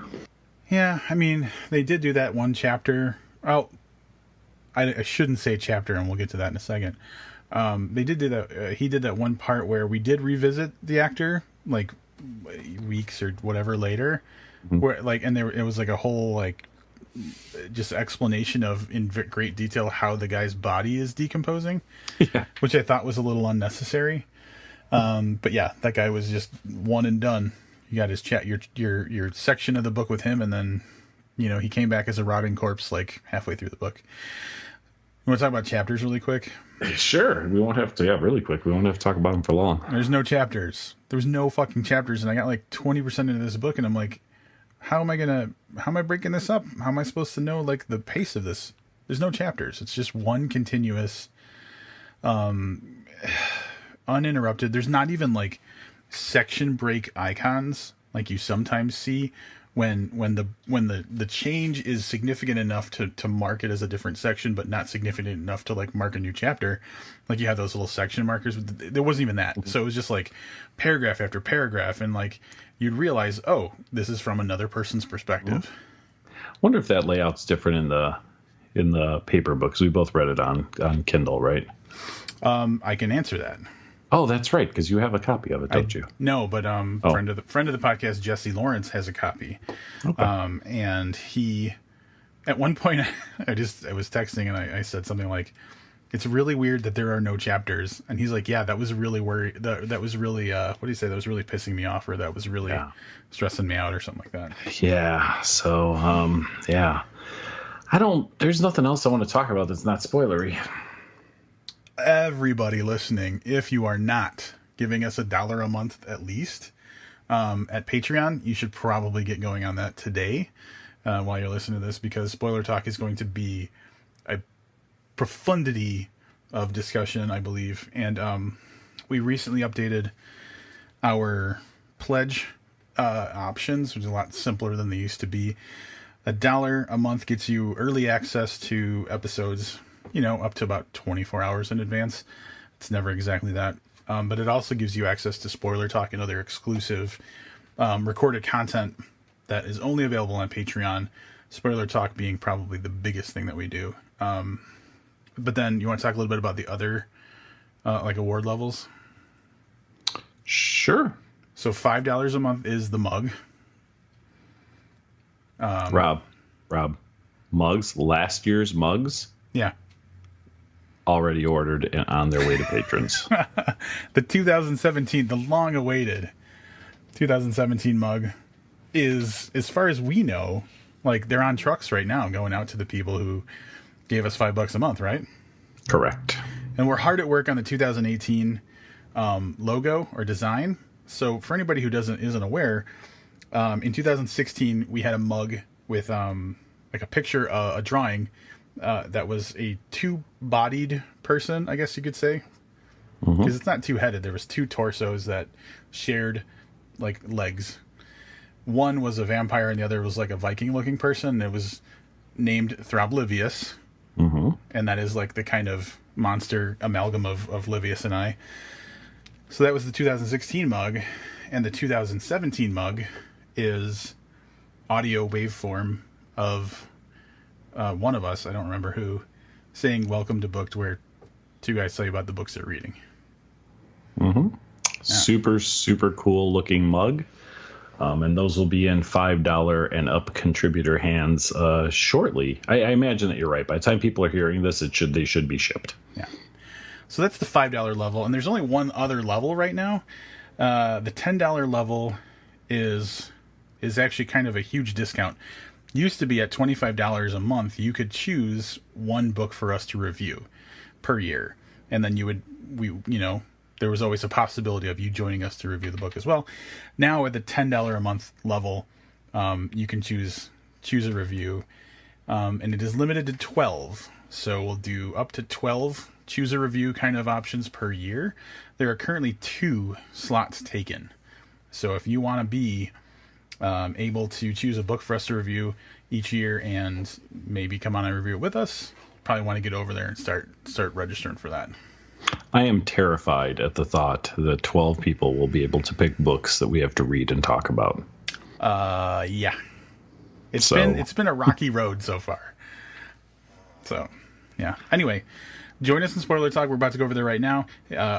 Yeah, I mean, they did do that one chapter. Oh, I shouldn't say chapter, and we'll get to that in a second. They did do that. He did that one part where we did revisit the actor weeks or whatever later, where it was a whole just explanation of in great detail how the guy's body is decomposing, which I thought was a little unnecessary. But yeah, that guy was just one and done. You got his your section of the book with him, and then he came back as a rotting corpse halfway through the book. You want to talk about chapters really quick? Sure. We won't have to. Yeah, really quick. We won't have to talk about them for long. There's no chapters. There was no fucking chapters, and I got 20% into this book, and I'm like, how am I breaking this up? How am I supposed to know the pace of this? There's no chapters. It's just one continuous, uninterrupted. There's not even section break icons like you sometimes see when the change is significant enough to mark it as a different section, but not significant enough to mark a new chapter. You have those little section markers. There wasn't even that. So it was just paragraph after paragraph, and you'd realize, oh, this is from another person's perspective. I wonder if that layout's different in the paper books. We both read it on Kindle, right? I can answer that. Oh, that's right, because you have a copy of it, don't you? No, but friend of the podcast, Jesse Lawrence, has a copy. Okay. And he, at one point, I was texting and I said something like, "It's really weird that there are no chapters." And he's like, "Yeah, that was really that was really what do you say? That was really pissing me off, or that was really stressing me out, or something like that." Yeah. So There's nothing else I want to talk about that's not spoilery. Everybody listening, if you are not giving us $1 a month at least at Patreon, you should probably get going on that today while you're listening to this, because Spoiler Talk is going to be a profundity of discussion, I believe. And we recently updated our pledge options, which is a lot simpler than they used to be. $1 a month gets you early access to episodes, up to about 24 hours in advance. It's never exactly that. But it also gives you access to Spoiler Talk and other exclusive recorded content that is only available on Patreon. Spoiler Talk being probably the biggest thing that we do. But then you want to talk a little bit about the other award levels? Sure. So $5 a month is the mug. Rob, mugs, last year's mugs, Yeah. already ordered and on their way to patrons. The 2017, the long-awaited 2017 mug is, as far as we know, like they're on trucks right now going out to the people who gave us $5 a month, right? Correct. And we're hard at work on the 2018 logo or design. So for anybody who isn't aware, in 2016 we had a mug with like a picture, a drawing that was a two-bodied person, I guess you could say, because it's not two-headed. There was two torsos that shared like legs. One was a vampire and the other was like a Viking-looking person. It was named Throblivius, and that is like the kind of monster amalgam of Livius and I. So that was the 2016 mug, and the 2017 mug is audio waveform of one of us, I don't remember who, saying "Welcome to Booked," where two guys tell you about the books they're reading. Yeah. Super, super cool looking mug. And those will be in $5 and up contributor hands shortly. I imagine that you're right. By the time people are hearing this, they should be shipped. Yeah. So that's the $5 level, and there's only one other level right now. The $10 level is actually kind of a huge discount. Used to be at $25 a month. You could choose one book for us to review per year, and then there was always a possibility of you joining us to review the book as well. Now at the $10 a month level, you can choose a review, and it is limited to 12. So we'll do up to 12 choose a review kind of options per year. There are currently 2 slots taken. So if you want to be able to choose a book for us to review each year and maybe come on and review it with us, probably want to get over there and start registering for that. I am terrified at the thought that 12 people will be able to pick books that we have to read and talk about. Yeah. It's been a rocky road so far. So, yeah. Anyway, join us in Spoiler Talk. We're about to go over there right now.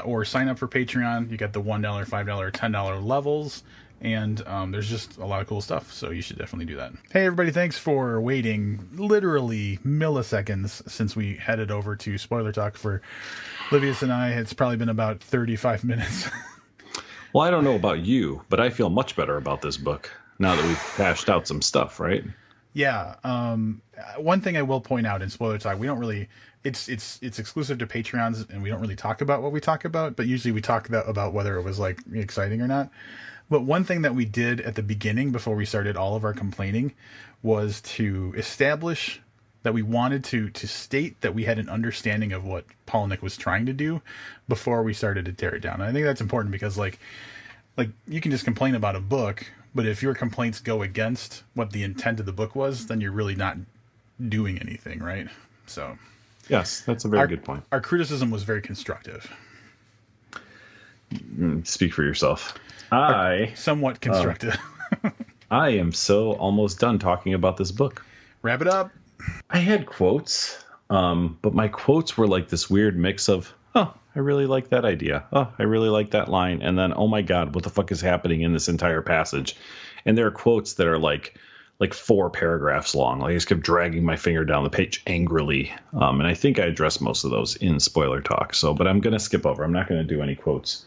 Or sign up for Patreon. You got the $1, $5, $10 levels. And there's just a lot of cool stuff, so you should definitely do that. Hey, everybody, thanks for waiting literally milliseconds since we headed over to Spoiler Talk for Livius and I. It's probably been about 35 minutes. Well, I don't know about you, but I feel much better about this book now that we've hashed out some stuff, right? Yeah. One thing I will point out in Spoiler Talk, we don't really... It's exclusive to Patreons, and we don't really talk about what we talk about, but usually we talk about whether it was like exciting or not. But one thing that we did at the beginning before we started all of our complaining was to establish that we wanted to state that we had an understanding of what Palahniuk was trying to do before we started to tear it down. And I think that's important because like you can just complain about a book, but if your complaints go against what the intent of the book was, then you're really not doing anything, right? So yes, that's a very good point. Our criticism was very constructive. Speak for yourself. Somewhat constructive. I am so almost done talking about this book. Wrap it up. I had quotes, but my quotes were like this weird mix of, oh, I really like that idea. Oh, I really like that line. And then, oh my God, what the fuck is happening in this entire passage? And there are quotes that are like 4 paragraphs long. Like I just kept dragging my finger down the page angrily. And I think I addressed most of those in Spoiler Talk. But I'm going to skip over. I'm not going to do any quotes.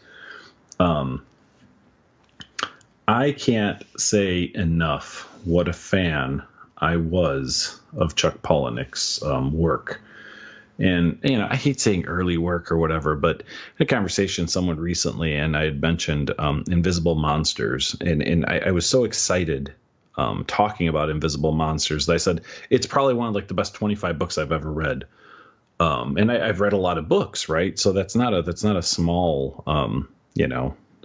I can't say enough what a fan I was of Chuck Palahniuk's work. And, I hate saying early work or whatever, but I had a conversation with someone recently, and I had mentioned Invisible Monsters. And I was so excited talking about Invisible Monsters that I said, it's probably one of like the best 25 books I've ever read. And I've read a lot of books, right? So that's not a small,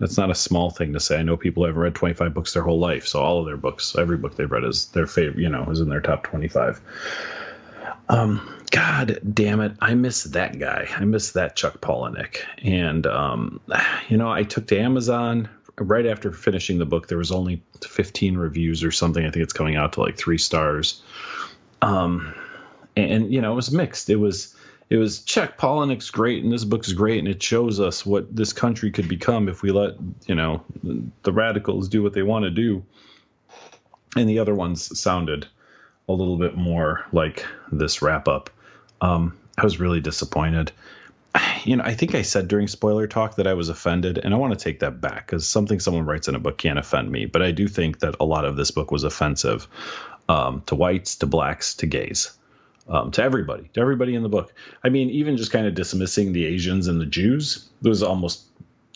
that's not a small thing to say. I know people have read 25 books their whole life. So all of their books, every book they've read is their favorite, is in their top 25. God damn it. I miss that guy. I miss that Chuck Palahniuk. And, I took to Amazon right after finishing the book. There was only 15 reviews or something. I think it's coming out to like 3 stars. And it was mixed. It it was Chuck Palahniuk's great and this book's great and it shows us what this country could become if we let, the radicals do what they want to do. And the other ones sounded a little bit more like this wrap up. I was really disappointed. I think I said during spoiler talk that I was offended, and I want to take that back because something someone writes in a book can't offend me. But I do think that a lot of this book was offensive to whites, to blacks, to gays, to everybody in the book. I mean, even just kind of dismissing the Asians and the Jews was almost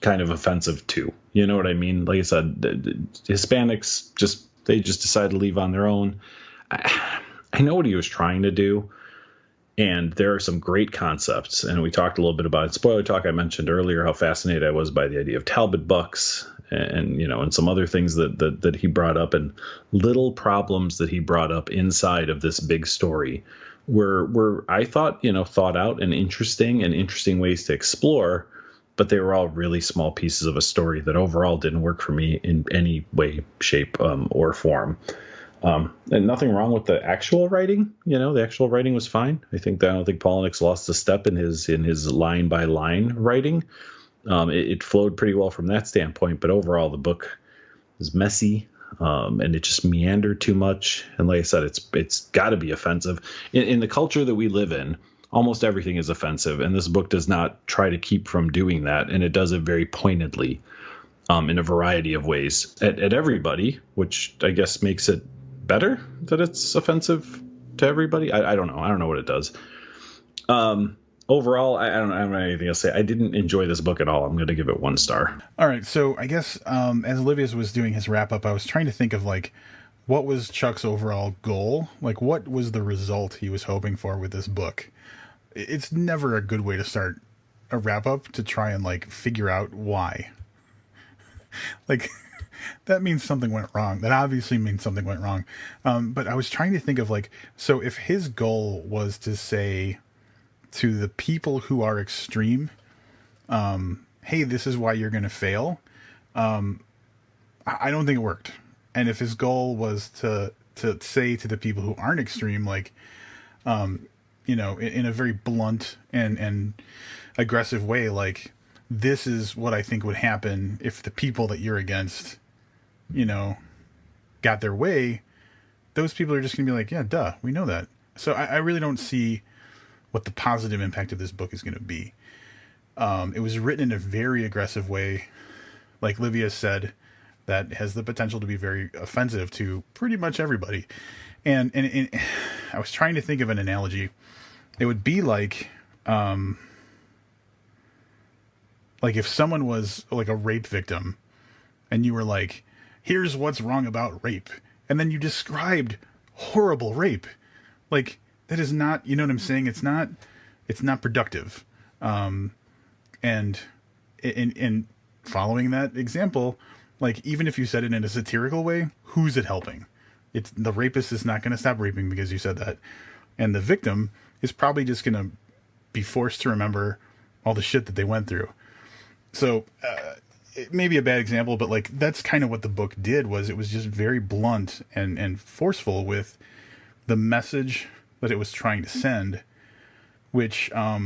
kind of offensive too. You know what I mean? Like I said, the Hispanics they just decided to leave on their own. I know what he was trying to do. And there are some great concepts, and we talked a little bit about it. Spoiler talk. I mentioned earlier how fascinated I was by the idea of Talbott bucks, and some other things that he brought up, and little problems that he brought up inside of this big story, were I thought thought out and interesting ways to explore, but they were all really small pieces of a story that overall didn't work for me in any way, shape, or form. And nothing wrong with the actual writing. The actual writing was fine. I don't think Palahniuk's lost a step in his line by line writing. It flowed pretty well from that standpoint, but overall the book is messy, and it just meandered too much. And like I said, it's got to be offensive in the culture that we live in. Almost everything is offensive, and this book does not try to keep from doing that, and it does it very pointedly, in a variety of ways at everybody, which I guess makes it better that it's offensive to everybody. I don't know. I don't know what it does. Overall, I don't have anything else to say. I didn't enjoy this book at all. I'm going to give it 1 star. All right. So I guess as Olivia's was doing his wrap up, I was trying to think of what was Chuck's overall goal? What was the result he was hoping for with this book? It's never a good way to start a wrap up to try and figure out why. That means something went wrong. That obviously means something went wrong. But I was trying to think of so if his goal was to say to the people who are extreme, hey, this is why you're going to fail. I don't think it worked. And if his goal was to say to the people who aren't extreme, in a very blunt and aggressive way, this is what I think would happen if the people that you're against, got their way, those people are just going to be like, yeah, duh, we know that. So I really don't see what the positive impact of this book is going to be. It was written in a very aggressive way, like Livia said, that has the potential to be very offensive to pretty much everybody. And I was trying to think of an analogy. It would be like if someone was a rape victim and you were like, here's what's wrong about rape. And then you described horrible rape. That is not, you know what I'm saying? It's not productive. And in following that example, even if you said it in a satirical way, who's it helping? The rapist is not going to stop raping because you said that. And the victim is probably just going to be forced to remember all the shit that they went through. So, it may be a bad example, but that's kind of what the book did. Was it was just very blunt and forceful with the message that it was trying to send, which I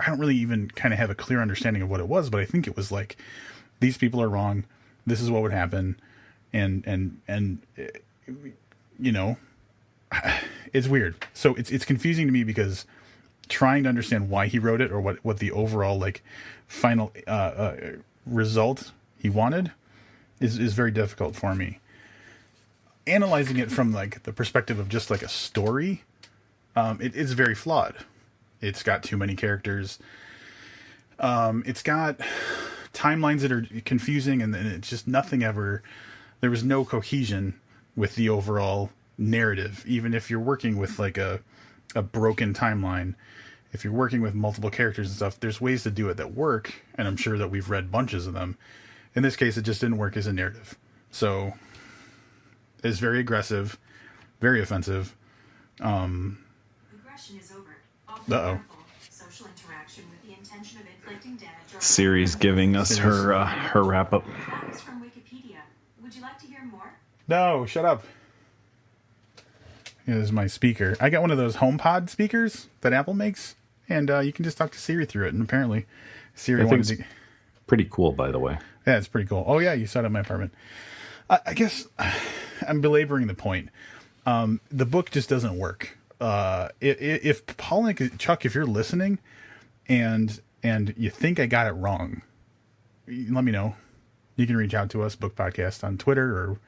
don't really even kind of have a clear understanding of what it was, but I think it was these people are wrong, this is what would happen, and it's weird. So it's confusing to me because trying to understand why he wrote it or what the overall final result he wanted is very difficult for me. Analyzing it from the perspective of just a story, it's very flawed. It's got too many characters. It's got timelines that are confusing, and it's just nothing ever. There was no cohesion with the overall narrative, even if you're working with a broken timeline. If you're working with multiple characters and stuff, there's ways to do it that work, and I'm sure that we've read bunches of them. In this case, it just didn't work as a narrative. So it's very aggressive, very offensive. Aggression is overt, often Uh-oh. harmful, social interaction with the intention of inflicting damage or Siri's giving us her wrap up. That was from Wikipedia. Would you like to hear more? No, shut up. is my speaker. I got one of those HomePod speakers that Apple makes, and you can just talk to Siri through it. And apparently, Siri wanted to. Pretty cool, by the way. Yeah, it's pretty cool. Oh yeah, you saw it in my apartment. I guess I'm belaboring the point. The book just doesn't work. If Palahniuk, Chuck, if you're listening, and you think I got it wrong, let me know. You can reach out to us, Book Podcast, on Twitter, or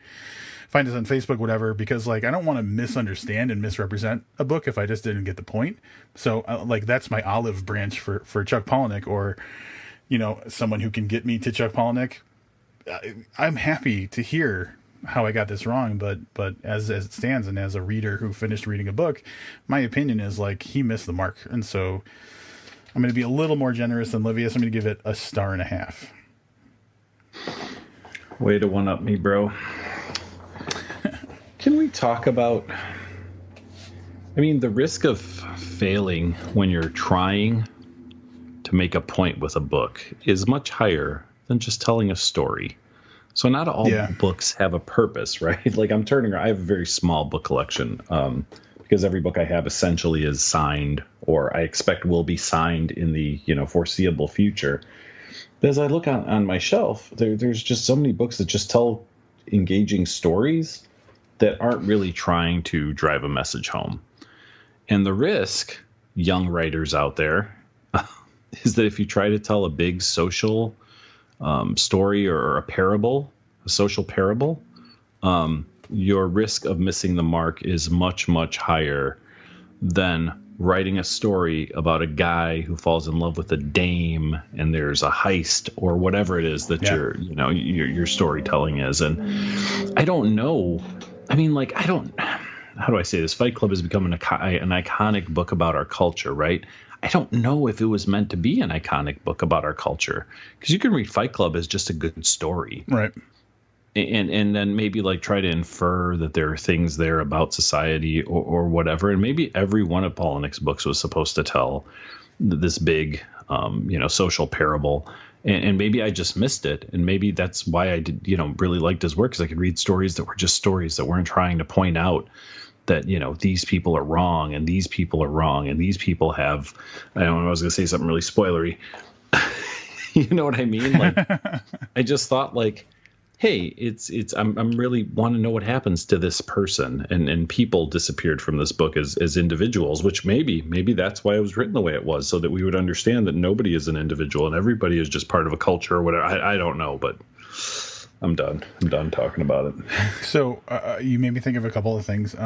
find us on Facebook, whatever, because like I don't want to misunderstand and misrepresent a book if I just didn't get the point. So like that's my olive branch for Chuck Palahniuk, or someone who can get me to Chuck Palahniuk. I'm happy to hear how I got this wrong, but as it stands, and as a reader who finished reading a book, my opinion is like he missed the mark. And so I'm going to be a little more generous than Livius. I'm going to give it a 1.5 stars. Way to one up me, bro. Can we talk about, the risk of failing when you're trying to make a point with a book is much higher than just telling a story. So not all books have a purpose, right? Like I have a very small book collection, because every book I have essentially is signed, or I expect will be signed in the foreseeable future. But as I look on my shelf, there's just so many books that just tell engaging stories that aren't really trying to drive a message home. And the risk, young writers out there, is that if you try to tell a big social story or a social parable, your risk of missing the mark is much, much higher than writing a story about a guy who falls in love with a dame and there's a heist or whatever it is that your storytelling is. And I don't know. How do I say this? Fight Club has become an iconic book about our culture, right? I don't know if it was meant to be an iconic book about our culture, because you can read Fight Club as just a good story. Right. And then maybe like try to infer that there are things there about society or whatever. And maybe every one of Palahniuk's books was supposed to tell this big, social parable. And maybe I just missed it. And maybe that's why I did, really liked his work, because I could read stories that were just stories that weren't trying to point out that, these people are wrong and these people are wrong and these people have, I don't know, I was going to say something really spoilery. You know what I mean? Like, I just thought like, hey, I'm really want to know what happens to this person, and people disappeared from this book as individuals, which maybe that's why it was written the way it was, so that we would understand that nobody is an individual and everybody is just part of a culture or whatever. I don't know, but I'm done. I'm done talking about it. So you made me think of a couple of things.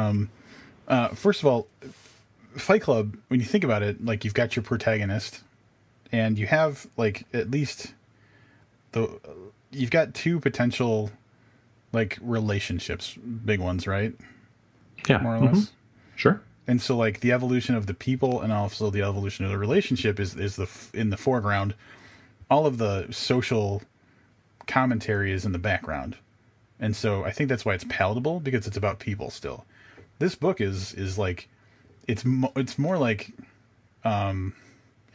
First of all, Fight Club, when you think about it, like you've got your protagonist, and you have like at least you've got two potential like relationships, big ones, right? Yeah. More or less. Sure. And so like the evolution of the people and also the evolution of the relationship is in the foreground. All of the social commentary is in the background. And so I think that's why it's palatable, because it's about people still. This book is like, it's more like an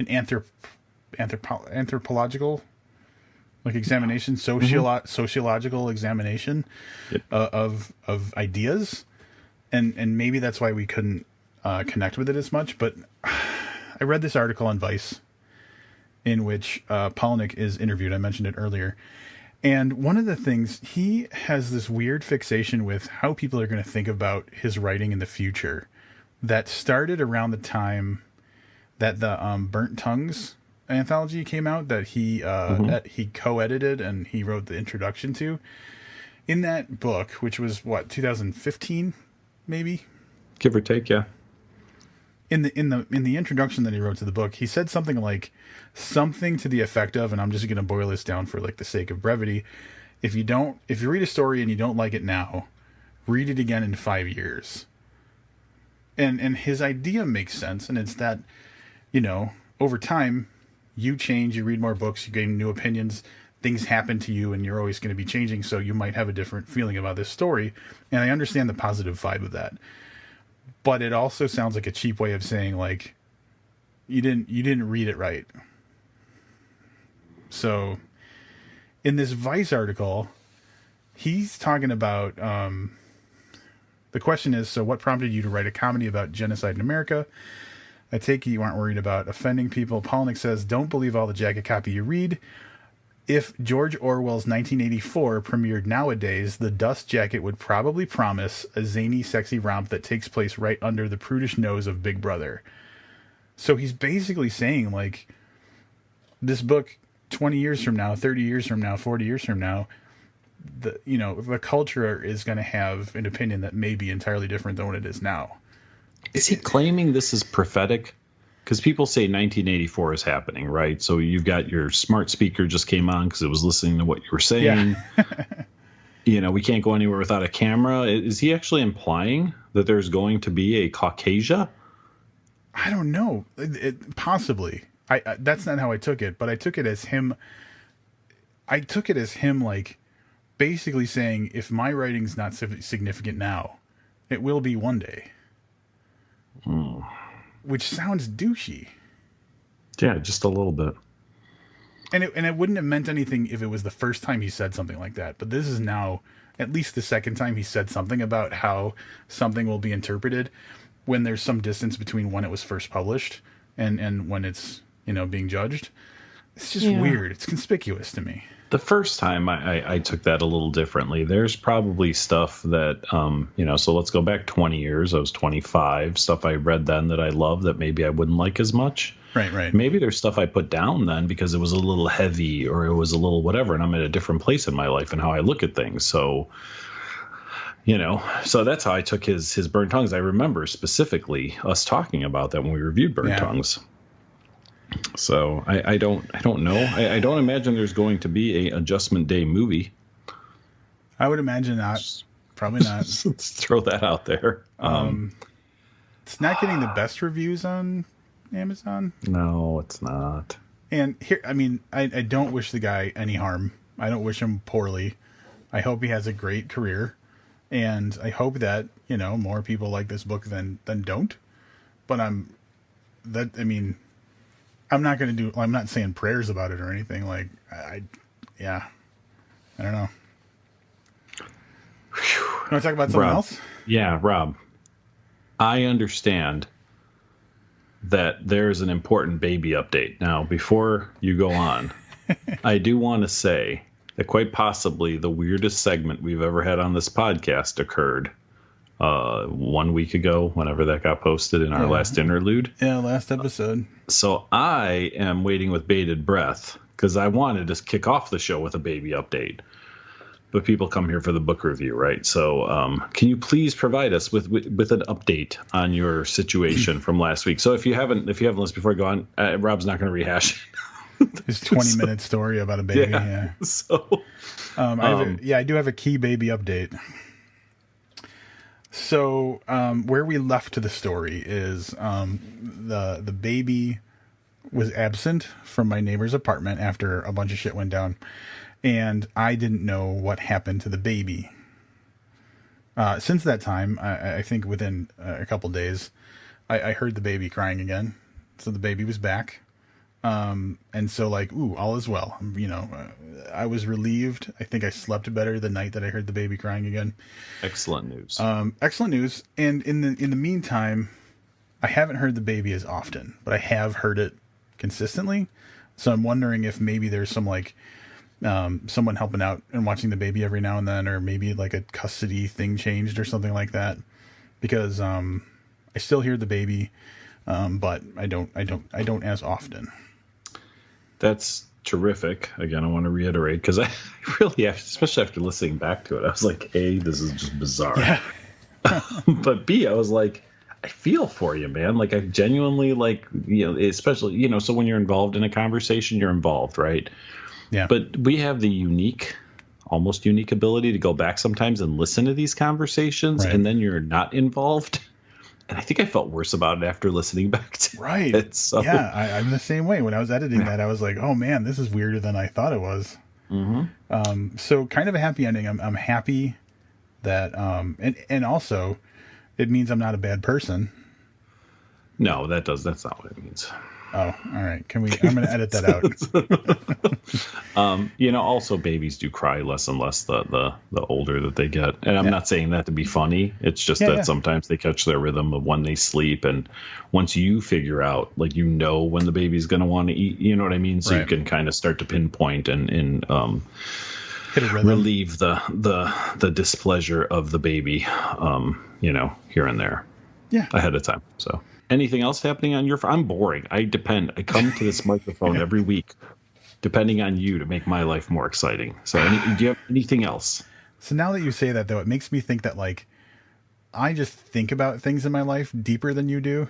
anthropological like examination, sociological examination of ideas, and maybe that's why we couldn't connect with it as much. But I read this article on Vice in which Palahniuk is interviewed. I mentioned it earlier, and one of the things, he has this weird fixation with how people are going to think about his writing in the future. That started around the time that the Burnt Tongues anthology came out, that he co-edited and he wrote the introduction to. In that book, which was 2015 maybe, give or take, yeah. In the introduction that he wrote to the book, he said something to the effect of, and I'm just going to boil this down for like the sake of brevity, if you read a story and you don't like it now, read it again in 5 years. And his idea makes sense, and it's that, over time, you change, you read more books, you gain new opinions, things happen to you, and you're always going to be changing, so you might have a different feeling about this story. And I understand the positive vibe of that. But it also sounds like a cheap way of saying, like, you didn't read it right. So, in this Vice article, he's talking about The question is, so what prompted you to write a comedy about genocide in America? I take it you aren't worried about offending people. Palahniuk says, don't believe all the jacket copy you read. If George Orwell's 1984 premiered nowadays, the dust jacket would probably promise a zany, sexy romp that takes place right under the prudish nose of Big Brother. So he's basically saying, like, this book 20 years from now, 30 years from now, 40 years from now, the culture is going to have an opinion that may be entirely different than what it is now. Is he claiming this is prophetic? Because people say 1984 is happening, right? So you've got your smart speaker just came on because it was listening to what you were saying. Yeah. We can't go anywhere without a camera. Is he actually implying that there's going to be a Caucasia? I don't know. Possibly. I that's not how I took it, but I took it as him. Like basically saying, if my writing's not significant now, it will be one day. Which sounds douchey. Yeah, just a little bit. And it wouldn't have meant anything if it was the first time he said something like that. But this is now at least the second time he said something about how something will be interpreted when there's some distance between when it was first published and when it's, being judged. It's just weird. It's conspicuous to me. The first time I took that a little differently. There's probably stuff that, so let's go back 20 years. I was 25. Stuff I read then that I love that maybe I wouldn't like as much. Right. Maybe there's stuff I put down then because it was a little heavy or it was a little whatever. And I'm at a different place in my life and how I look at things. So, so that's how I took his Burnt Tongues. I remember specifically us talking about that when we reviewed Burnt Tongues. So I don't know. I don't imagine there's going to be a Adjustment Day movie. I would imagine not. Probably not. Let's throw that out there. It's not getting the best reviews on Amazon. No, it's not. And here, I don't wish the guy any harm. I don't wish him poorly. I hope he has a great career, and I hope that more people like this book than don't. But I'm not going to I'm not saying prayers about it or anything. Like, I don't know. You want to talk about something else? Yeah, Rob. I understand that there's an important baby update. Now, before you go on, I do want to say that quite possibly the weirdest segment we've ever had on this podcast occurred 1 week ago, whenever that got posted in our last interlude. Yeah, last episode. So I am waiting with bated breath because I wanted to kick off the show with a baby update. But people come here for the book review, right? So can you please provide us with an update on your situation from last week? So if you haven't listened before I go on, Rob's not going to rehash his 20-minute story about a baby. Yeah. So I do have a key baby update. So where we left the story is the baby was absent from my neighbor's apartment after a bunch of shit went down, and I didn't know what happened to the baby. Since that time, I think within a couple days, I heard the baby crying again. So the baby was back. And so all is well. I was relieved. I think I slept better the night that I heard the baby crying again. Excellent news. Excellent news. And in the meantime, I haven't heard the baby as often, but I have heard it consistently. So I'm wondering if maybe there's some someone helping out and watching the baby every now and then, or maybe like a custody thing changed or something like that, because I still hear the baby, but I don't as often. That's terrific. Again, I want to reiterate, because I really, especially after listening back to it, I was like, A, this is just bizarre. Yeah. But B, I was like, I feel for you, man. Like, I genuinely, especially, so when you're involved in a conversation, you're involved, right? Yeah. But we have the almost unique ability to go back sometimes and listen to these conversations, right, and then you're not involved. And I think I felt worse about it after listening back to it. So. Yeah, I'm the same way. When I was editing that, I was like, oh, man, this is weirder than I thought it was. Mm-hmm. So kind of a happy ending. I'm happy that and also it means I'm not a bad person. No, that's not what it means. Oh, all right. I'm going to edit that out. Also babies do cry less and less the older that they get. And I'm not saying that to be funny. It's just that sometimes they catch their rhythm of when they sleep. And once you figure out, like, when the baby's going to want to eat, you know what I mean? So you can kind of start to pinpoint and relieve the displeasure of the baby, here and there. Yeah. Ahead of time. So anything else happening on I'm boring. I come to this microphone every week, depending on you to make my life more exciting. So do you have anything else? So now that you say that, though, it makes me think that, like, I just think about things in my life deeper than you do.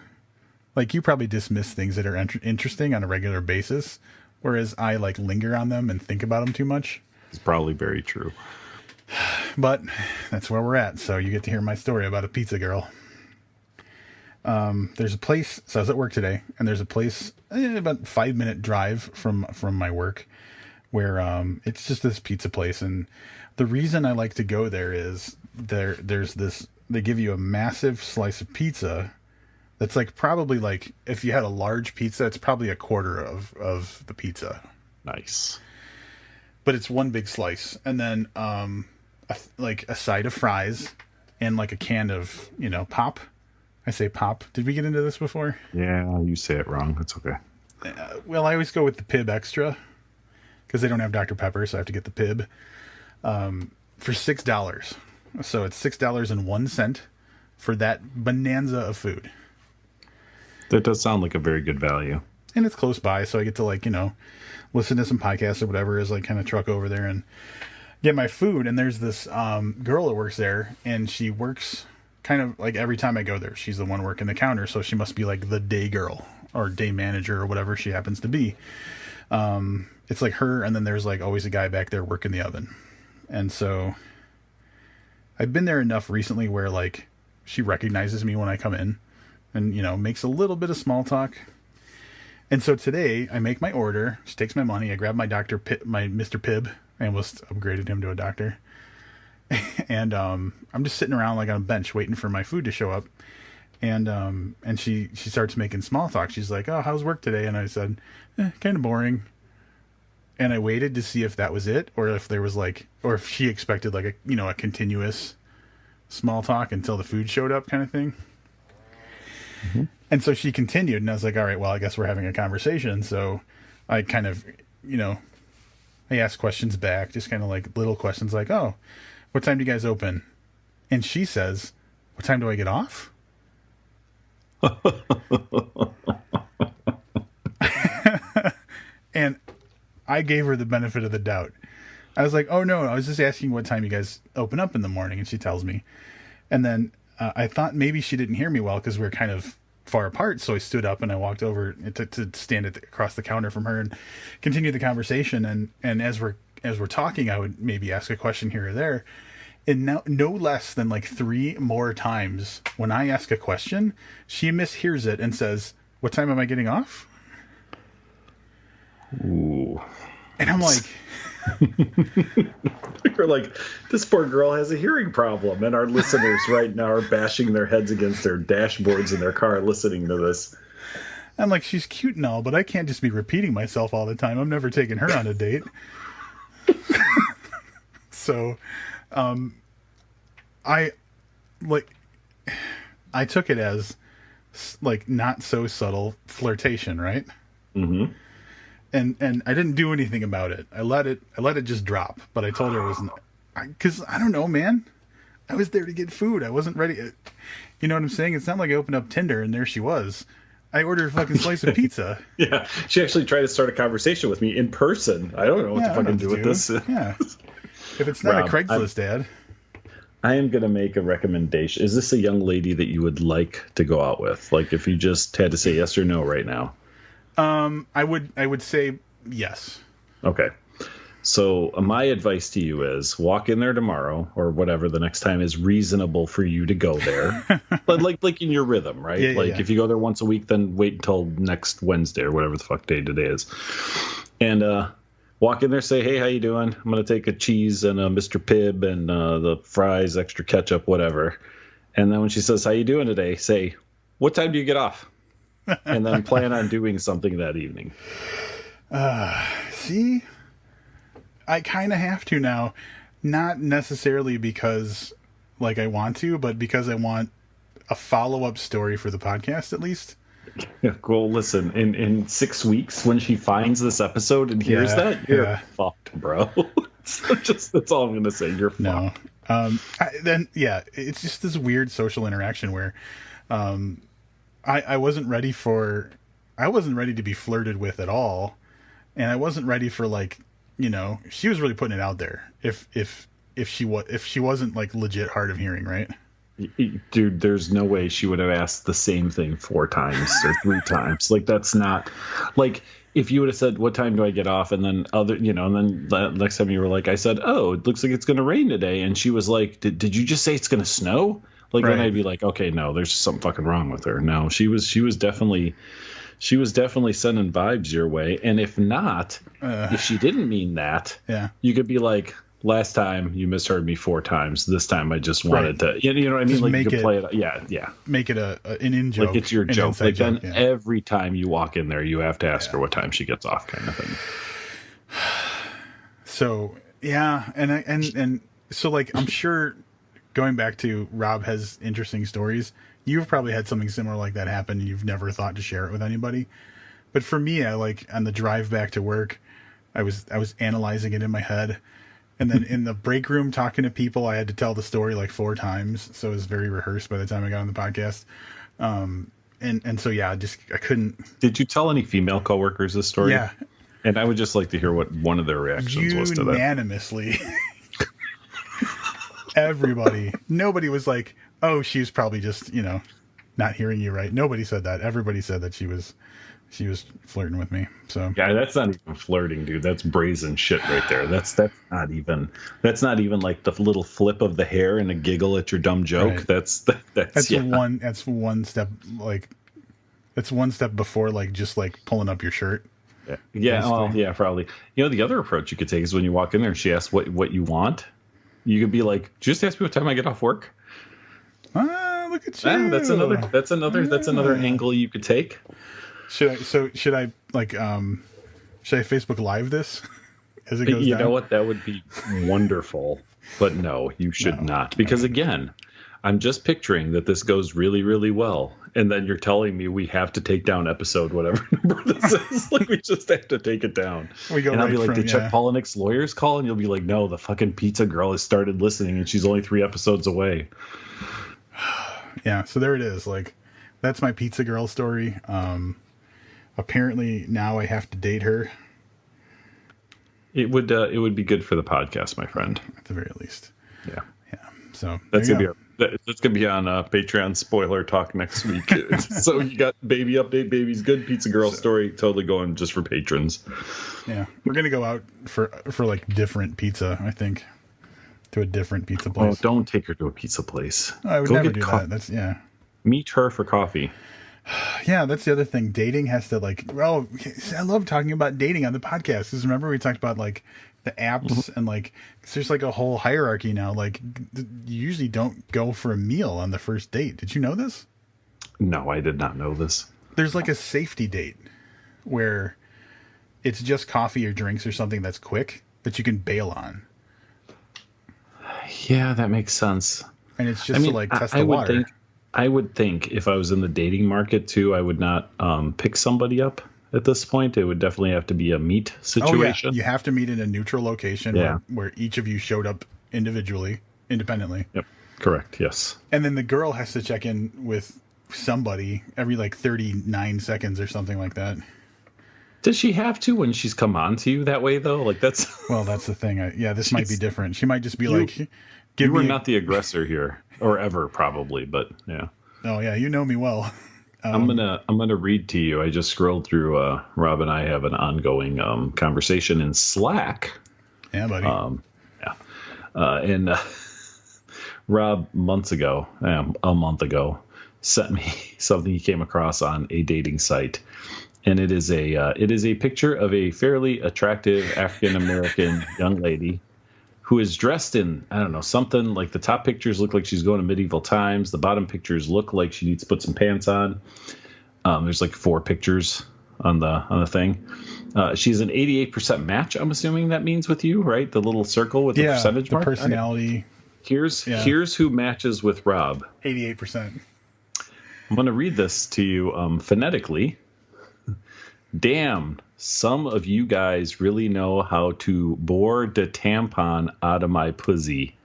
Like, you probably dismiss things that are interesting on a regular basis, whereas I, like, linger on them and think about them too much. It's probably very true. But that's where we're at. So you get to hear my story about a pizza girl. There's a place, so I was at work today, and there's a place about 5-minute drive from my work where it's just this pizza place. And the reason I like to go there is there's this, they give you a massive slice of pizza that's like probably, like, if you had a large pizza, it's probably a quarter of the pizza. Nice. But it's one big slice, and then a side of fries and like a can of pop. I say pop. Did we get into this before? Yeah, you say it wrong. That's okay. Well, I always go with the Pib Extra because they don't have Dr. Pepper, so I have to get the Pib for $6. So it's $6.01 for that bonanza of food. That does sound like a very good value. And it's close by, so I get to, like, listen to some podcasts or whatever as I kind of truck over there and get my food. And there's this girl that works there, and she works kind of like every time I go there. She's the one working the counter, so she must be like the day girl or day manager or whatever she happens to be. It's like her, and then there's like always a guy back there working the oven. And so I've been there enough recently where, like, she recognizes me when I come in and, makes a little bit of small talk. And so today I make my order. She takes my money. I grab my my Mr. Pibb. I almost upgraded him to a doctor. And I'm just sitting around like on a bench waiting for my food to show up. And she starts making small talk. She's like, "Oh, how's work today?" And I said, "Kind of boring." And I waited to see if that was it, or if there was or if she expected like a continuous small talk until the food showed up, kind of thing. Mm-hmm. And so she continued, and I was like, all right, well, I guess we're having a conversation. So I kind of, I asked questions back, just kind of like little questions like, "Oh, what time do you guys open?" And she says, "What time do I get off?" And I gave her the benefit of the doubt. I was like, "Oh, no, I was just asking what time you guys open up in the morning." And she tells me. And then I thought maybe she didn't hear me well because we were kind of far apart. So I stood up and I walked over to stand across the counter from her and continue the conversation. And as we're talking, I would maybe ask a question here or there. And no less than like 3 more times when I ask a question, she mishears it and says, "What time am I getting off?" Ooh. And I'm like... We're like, this poor girl has a hearing problem, and our listeners right now are bashing their heads against their dashboards in their car listening to this. I'm like, she's cute and all, but I can't just be repeating myself all the time. I'm never taking her on a date. So, I took it as like not so subtle flirtation, right? Mm-hmm. And I didn't do anything about it. I let it just drop. But I told her it wasn't, because I don't know, man. I was there to get food. I wasn't ready. You know what I'm saying? It's not like I opened up Tinder and there she was. I ordered a fucking slice of pizza. Yeah, she actually tried to start a conversation with me in person. I don't know what to fucking do with this. Yeah. If it's not Rob, a Craigslist ad. I am going to make a recommendation. Is this a young lady that you would like to go out with? Like, if you just had to say yes or no right now. I would say yes. Okay. So my advice to you is walk in there tomorrow or whatever the next time is reasonable for you to go there. like in your rhythm, right? Yeah, yeah. If you go there once a week, then wait until next Wednesday or whatever the fuck day today is. And walk in there, say, "Hey, how you doing? I'm going to take a cheese and a Mr. Pibb and the fries, extra ketchup, whatever." And then when she says, "How you doing today?" say, "What time do you get off?" and then plan on doing something that evening. See, I kind of have to now, not necessarily because like I want to, but because I want a follow-up story for the podcast at least. Yeah, well, listen, in 6 weeks when she finds this episode and hears that, you're fucked, bro. So that's all I'm gonna say. You're fucked. No. It's just this weird social interaction where I wasn't ready to be flirted with at all, and I wasn't ready for, like, you know, she was really putting it out there. If she wasn't like legit hard of hearing, right? Dude, there's no way she would have asked the same thing 4 times or 3 times. Like, that's not like, if you would have said, what time do I get off? And then and then the next time you were like, I said, oh, it looks like it's going to rain today. And she was like, did you just say it's going to snow? Like, right. Then I'd be like, okay, no, there's something fucking wrong with her. No, she was definitely sending vibes your way. And if not, if she didn't mean that, you could be like, last time you misheard me 4 times. This time I just wanted to, you know what I mean? Just like, you can play it. Yeah. Make it an in joke. Like, it's your joke. Like, then every time you walk in there, you have to ask her what time she gets off, kind of thing. So, yeah. And so, like, I'm sure going back to Rob has interesting stories. You've probably had something similar like that happen and you've never thought to share it with anybody. But for me, I, like, on the drive back to work, I was analyzing it in my head. And then in the break room talking to people, I had to tell the story like 4 times. So it was very rehearsed by the time I got on the podcast. And so, yeah, I couldn't. Did you tell any female coworkers this story? Yeah. And I would just like to hear what one of their reactions was to that. Unanimously. Everybody. Nobody was like, oh, she's probably just, you know, not hearing you right. Nobody said that. Everybody said that she was flirting with me. So yeah, that's not even flirting, dude. That's brazen shit right there. That's not even like the little flip of the hair and a giggle at your dumb joke. Right. That's one step, like, that's one step before, like, just like pulling up your shirt. Yeah. Well, yeah, probably. You know, the other approach you could take is when you walk in there and she asks what you want, you could be like, just ask me what time I get off work. Look at you. That's another angle you could take. Should I Facebook Live this as it goes down? You know what? That would be wonderful. But no, you should not. Because again, I'm just picturing that this goes really, really well. And then you're telling me we have to take down episode whatever number this is. Like, we just have to take it down. And I'll be like, did Chuck Palahniuk's lawyers call? And you'll be like, no, the fucking pizza girl has started listening and she's only 3 episodes away. Yeah, so there it is. Like, that's my pizza girl story. Apparently now I have to date her. It would be good for the podcast, my friend. At the very least. Yeah. So that's gonna be on Patreon spoiler talk next week. So you got baby update, baby's good, pizza girl story, totally going just for patrons. Yeah, we're gonna go out for like different pizza. I think to a different pizza place. Oh, don't take her to a pizza place. I would never do that. That's Meet her for coffee. Yeah, that's the other thing. Dating has to, like, well, I love talking about dating on the podcast. Because remember we talked about, like, the apps and, like, there's like a whole hierarchy now. Like, you usually don't go for a meal on the first date. Did you know this? No, I did not know this. There's like a safety date where it's just coffee or drinks or something that's quick that you can bail on. Yeah, that makes sense. And it's just to, like, test the water. I would think if I was in the dating market too, I would not pick somebody up at this point. It would definitely have to be a meet situation. Oh, yeah. You have to meet in a neutral location where each of you showed up independently. Yep. Correct. Yes. And then the girl has to check in with somebody every like 39 seconds or something like that. Does she have to when she's come on to you that way though? Like, that's well, that's the thing. This might be different. She might just be like, you were not the aggressor here, or ever probably, but yeah. Oh yeah, you know me well. I'm gonna read to you. I just scrolled through. Rob and I have an ongoing conversation in Slack. Yeah, buddy. And Rob a month ago, sent me something he came across on a dating site, and it is a picture of a fairly attractive African American young lady who is dressed in, I don't know, something like the top pictures look like she's going to medieval times. The bottom pictures look like she needs to put some pants on. There's like 4 pictures on the thing. She's an 88% match. I'm assuming that means with you, right? The little circle with the percentage mark. Personality. Here's who matches with Rob. 88%. I'm going to read this to you phonetically. Damn, some of you guys really know how to bore the tampon out of my pussy.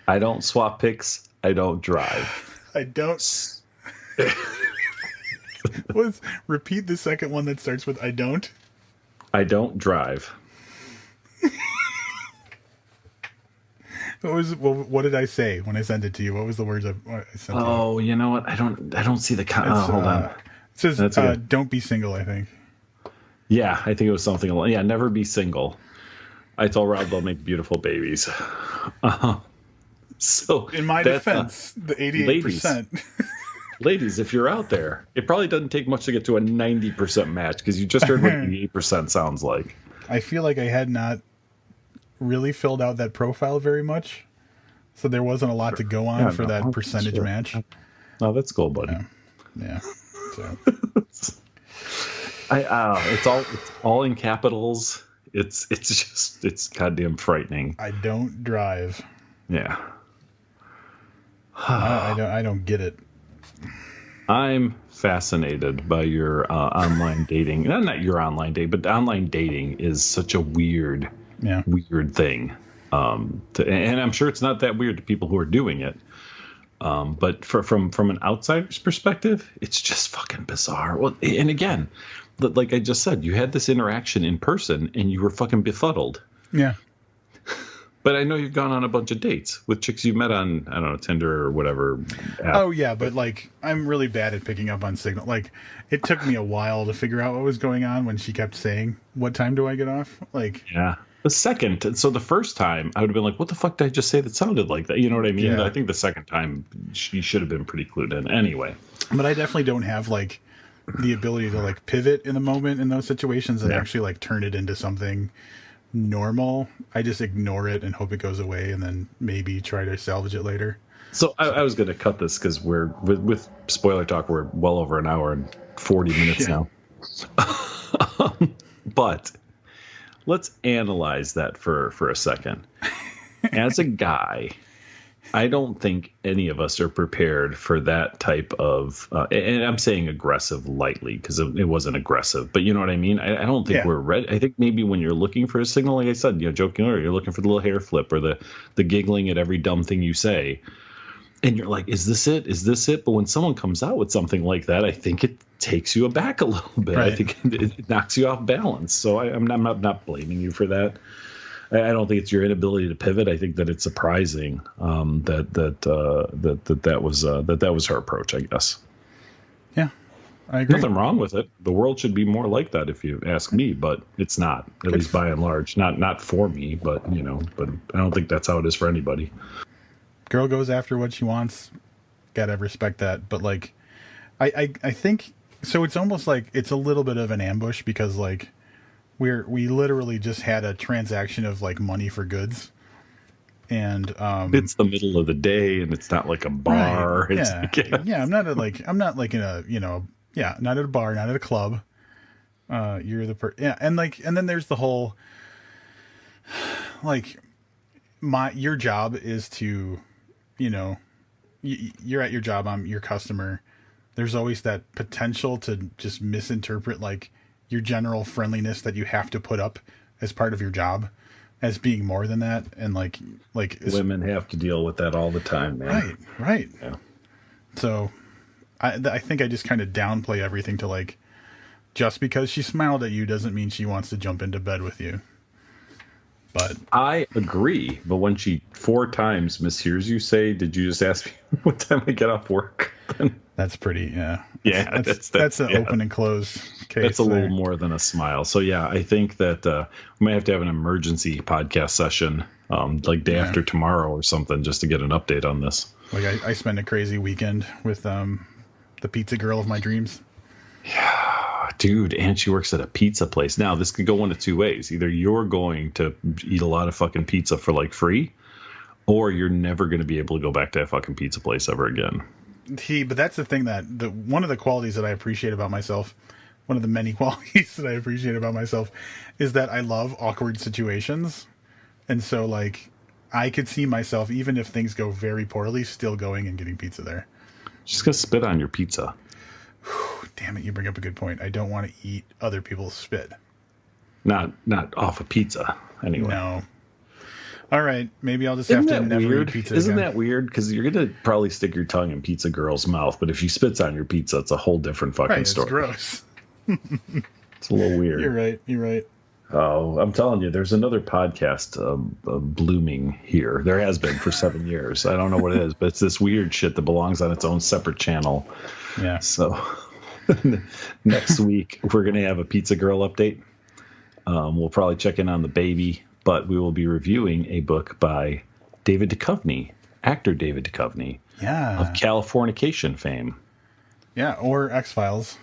I don't swap pics. I don't drive. I don't. Repeat the second one that starts with I don't. I don't drive. What did I say when I sent it to you? What was the words I sent to you? Oh, you know what? I don't see the hold on. It says don't be single, I think. Yeah, I think it was something along. Yeah, never be single. I told Rob they'll make beautiful babies. So in my defense, the 88%. Ladies, if you're out there, it probably doesn't take much to get to a 90% match because you just heard what 88% sounds like. I feel like I had not really filled out that profile very much, so there wasn't a lot to go on for that percentage match. Oh, that's cool, buddy. Yeah. So it's all in capitals. It's goddamn frightening. I don't drive. Yeah. I don't get it. I'm fascinated by your online dating. Not your online date, but online dating is such a weird thing. And I'm sure it's not that weird to people who are doing it. But from an outsider's perspective, it's just fucking bizarre. Well, and again, like I just said, you had this interaction in person and you were fucking befuddled. Yeah. But I know you've gone on a bunch of dates with chicks you met on, I don't know, Tinder or whatever app. Oh, yeah, but, like, I'm really bad at picking up on signal. Like, it took me a while to figure out what was going on when she kept saying, what time do I get off? Like, yeah. The first time, I would have been like, what the fuck did I just say that sounded like that? You know what I mean? Yeah. I think the second time, she should have been pretty clued in anyway. But I definitely don't have, like, the ability to, like, pivot in the moment in those situations and actually, like, turn it into something normal. I just ignore it and hope it goes away and then maybe try to salvage it later. So I was going to cut this because we're with spoiler talk. We're well over an hour and 40 minutes now. But let's analyze that for a second. As a guy, I don't think any of us are prepared for that type of, and I'm saying aggressive lightly because it wasn't aggressive, but you know what I mean? I don't think we're ready. I think maybe when you're looking for a signal, like I said, joking earlier, you're looking for the little hair flip or the giggling at every dumb thing you say. And you're like, is this it? Is this it? But when someone comes out with something like that, I think it takes you aback a little bit. Right. I think it knocks you off balance. So I'm not blaming you for that. I don't think it's your inability to pivot. I think that it's surprising that was her approach, I guess. Yeah, I agree. Nothing wrong with it. The world should be more like that, if you ask me, but it's not. At least by and large, not for me, but but I don't think that's how it is for anybody. Girl goes after what she wants. Gotta respect that. But like, I think so. It's almost like it's a little bit of an ambush because like. We literally just had a transaction of like money for goods, and it's the middle of the day, and it's not like a bar. Right. Yeah. I'm not in a not at a bar, not at a club. You're the and then there's the whole like your job is to, you're at your job. I'm your customer. There's always that potential to just misinterpret like. Your general friendliness that you have to put up as part of your job as being more than that. And like women have to deal with that all the time, man. Right. Yeah. So I think I just kind of downplay everything to like, just because she smiled at you doesn't mean she wants to jump into bed with you. But I agree. But when she 4 times mishears you say, did you just ask me what time I get off work? That's pretty, yeah. Yeah, that's an open and close case. That's a little more than a smile. So, yeah, I think that we might have to have an emergency podcast session like day after tomorrow or something just to get an update on this. Like I spent a crazy weekend with the pizza girl of my dreams. Yeah, dude, and she works at a pizza place. Now, this could go one of 2 ways. Either you're going to eat a lot of fucking pizza for like free, or you're never going to be able to go back to that fucking pizza place ever again. But that's the thing that one of the qualities that I appreciate about myself, one of the many qualities that I appreciate about myself, is that I love awkward situations. And so, like, I could see myself, even if things go very poorly, still going and getting pizza there. Just gonna spit on your pizza. Damn it, you bring up a good point. I don't want to eat other people's spit. Not off a pizza, anyway. No. All right, maybe I'll just have to never eat pizza Isn't again. that weird? Because you're going to probably stick your tongue in pizza girl's mouth, but if she spits on your pizza, it's a whole different fucking Right, it's story. gross. It's a little weird. You're right. Oh, I'm telling you, there's another podcast blooming here. There has been for 7 years. I don't know what it is, but it's this weird shit that belongs on its own separate channel. Yeah. So next week, we're going to have a Pizza Girl update. We'll probably check in on the baby, but we will be reviewing a book by David Duchovny, actor David Duchovny, Yeah. of Californication fame. Yeah, or X-Files.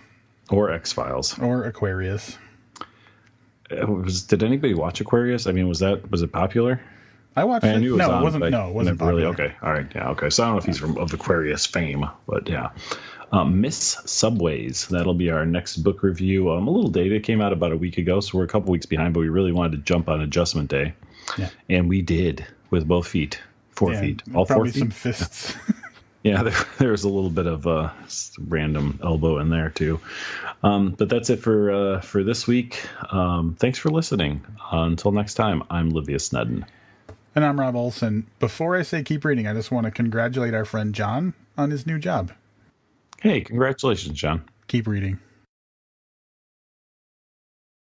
Or X-Files. Or Aquarius. Did anybody watch Aquarius? I mean, was it popular? I watched I it. knew it was on, it wasn't. but No, it wasn't never really. popular. Okay, all right, yeah, okay. So I don't know if he's of Aquarius fame, but yeah. Miss Subways. That'll be our next book review. A little dated. It came out about a week ago, so we're a couple weeks behind. But we really wanted to jump on Adjustment Day, and we did with both feet, 4 feet, all 4 probably feet. some fists. Yeah, there was a little bit of random elbow in there too. But that's it for this week. Thanks for listening. Until next time, I'm Livia Snedden. And I'm Rob Olson. Before I say keep reading, I just want to congratulate our friend John on his new job. Hey, congratulations, John. Keep reading.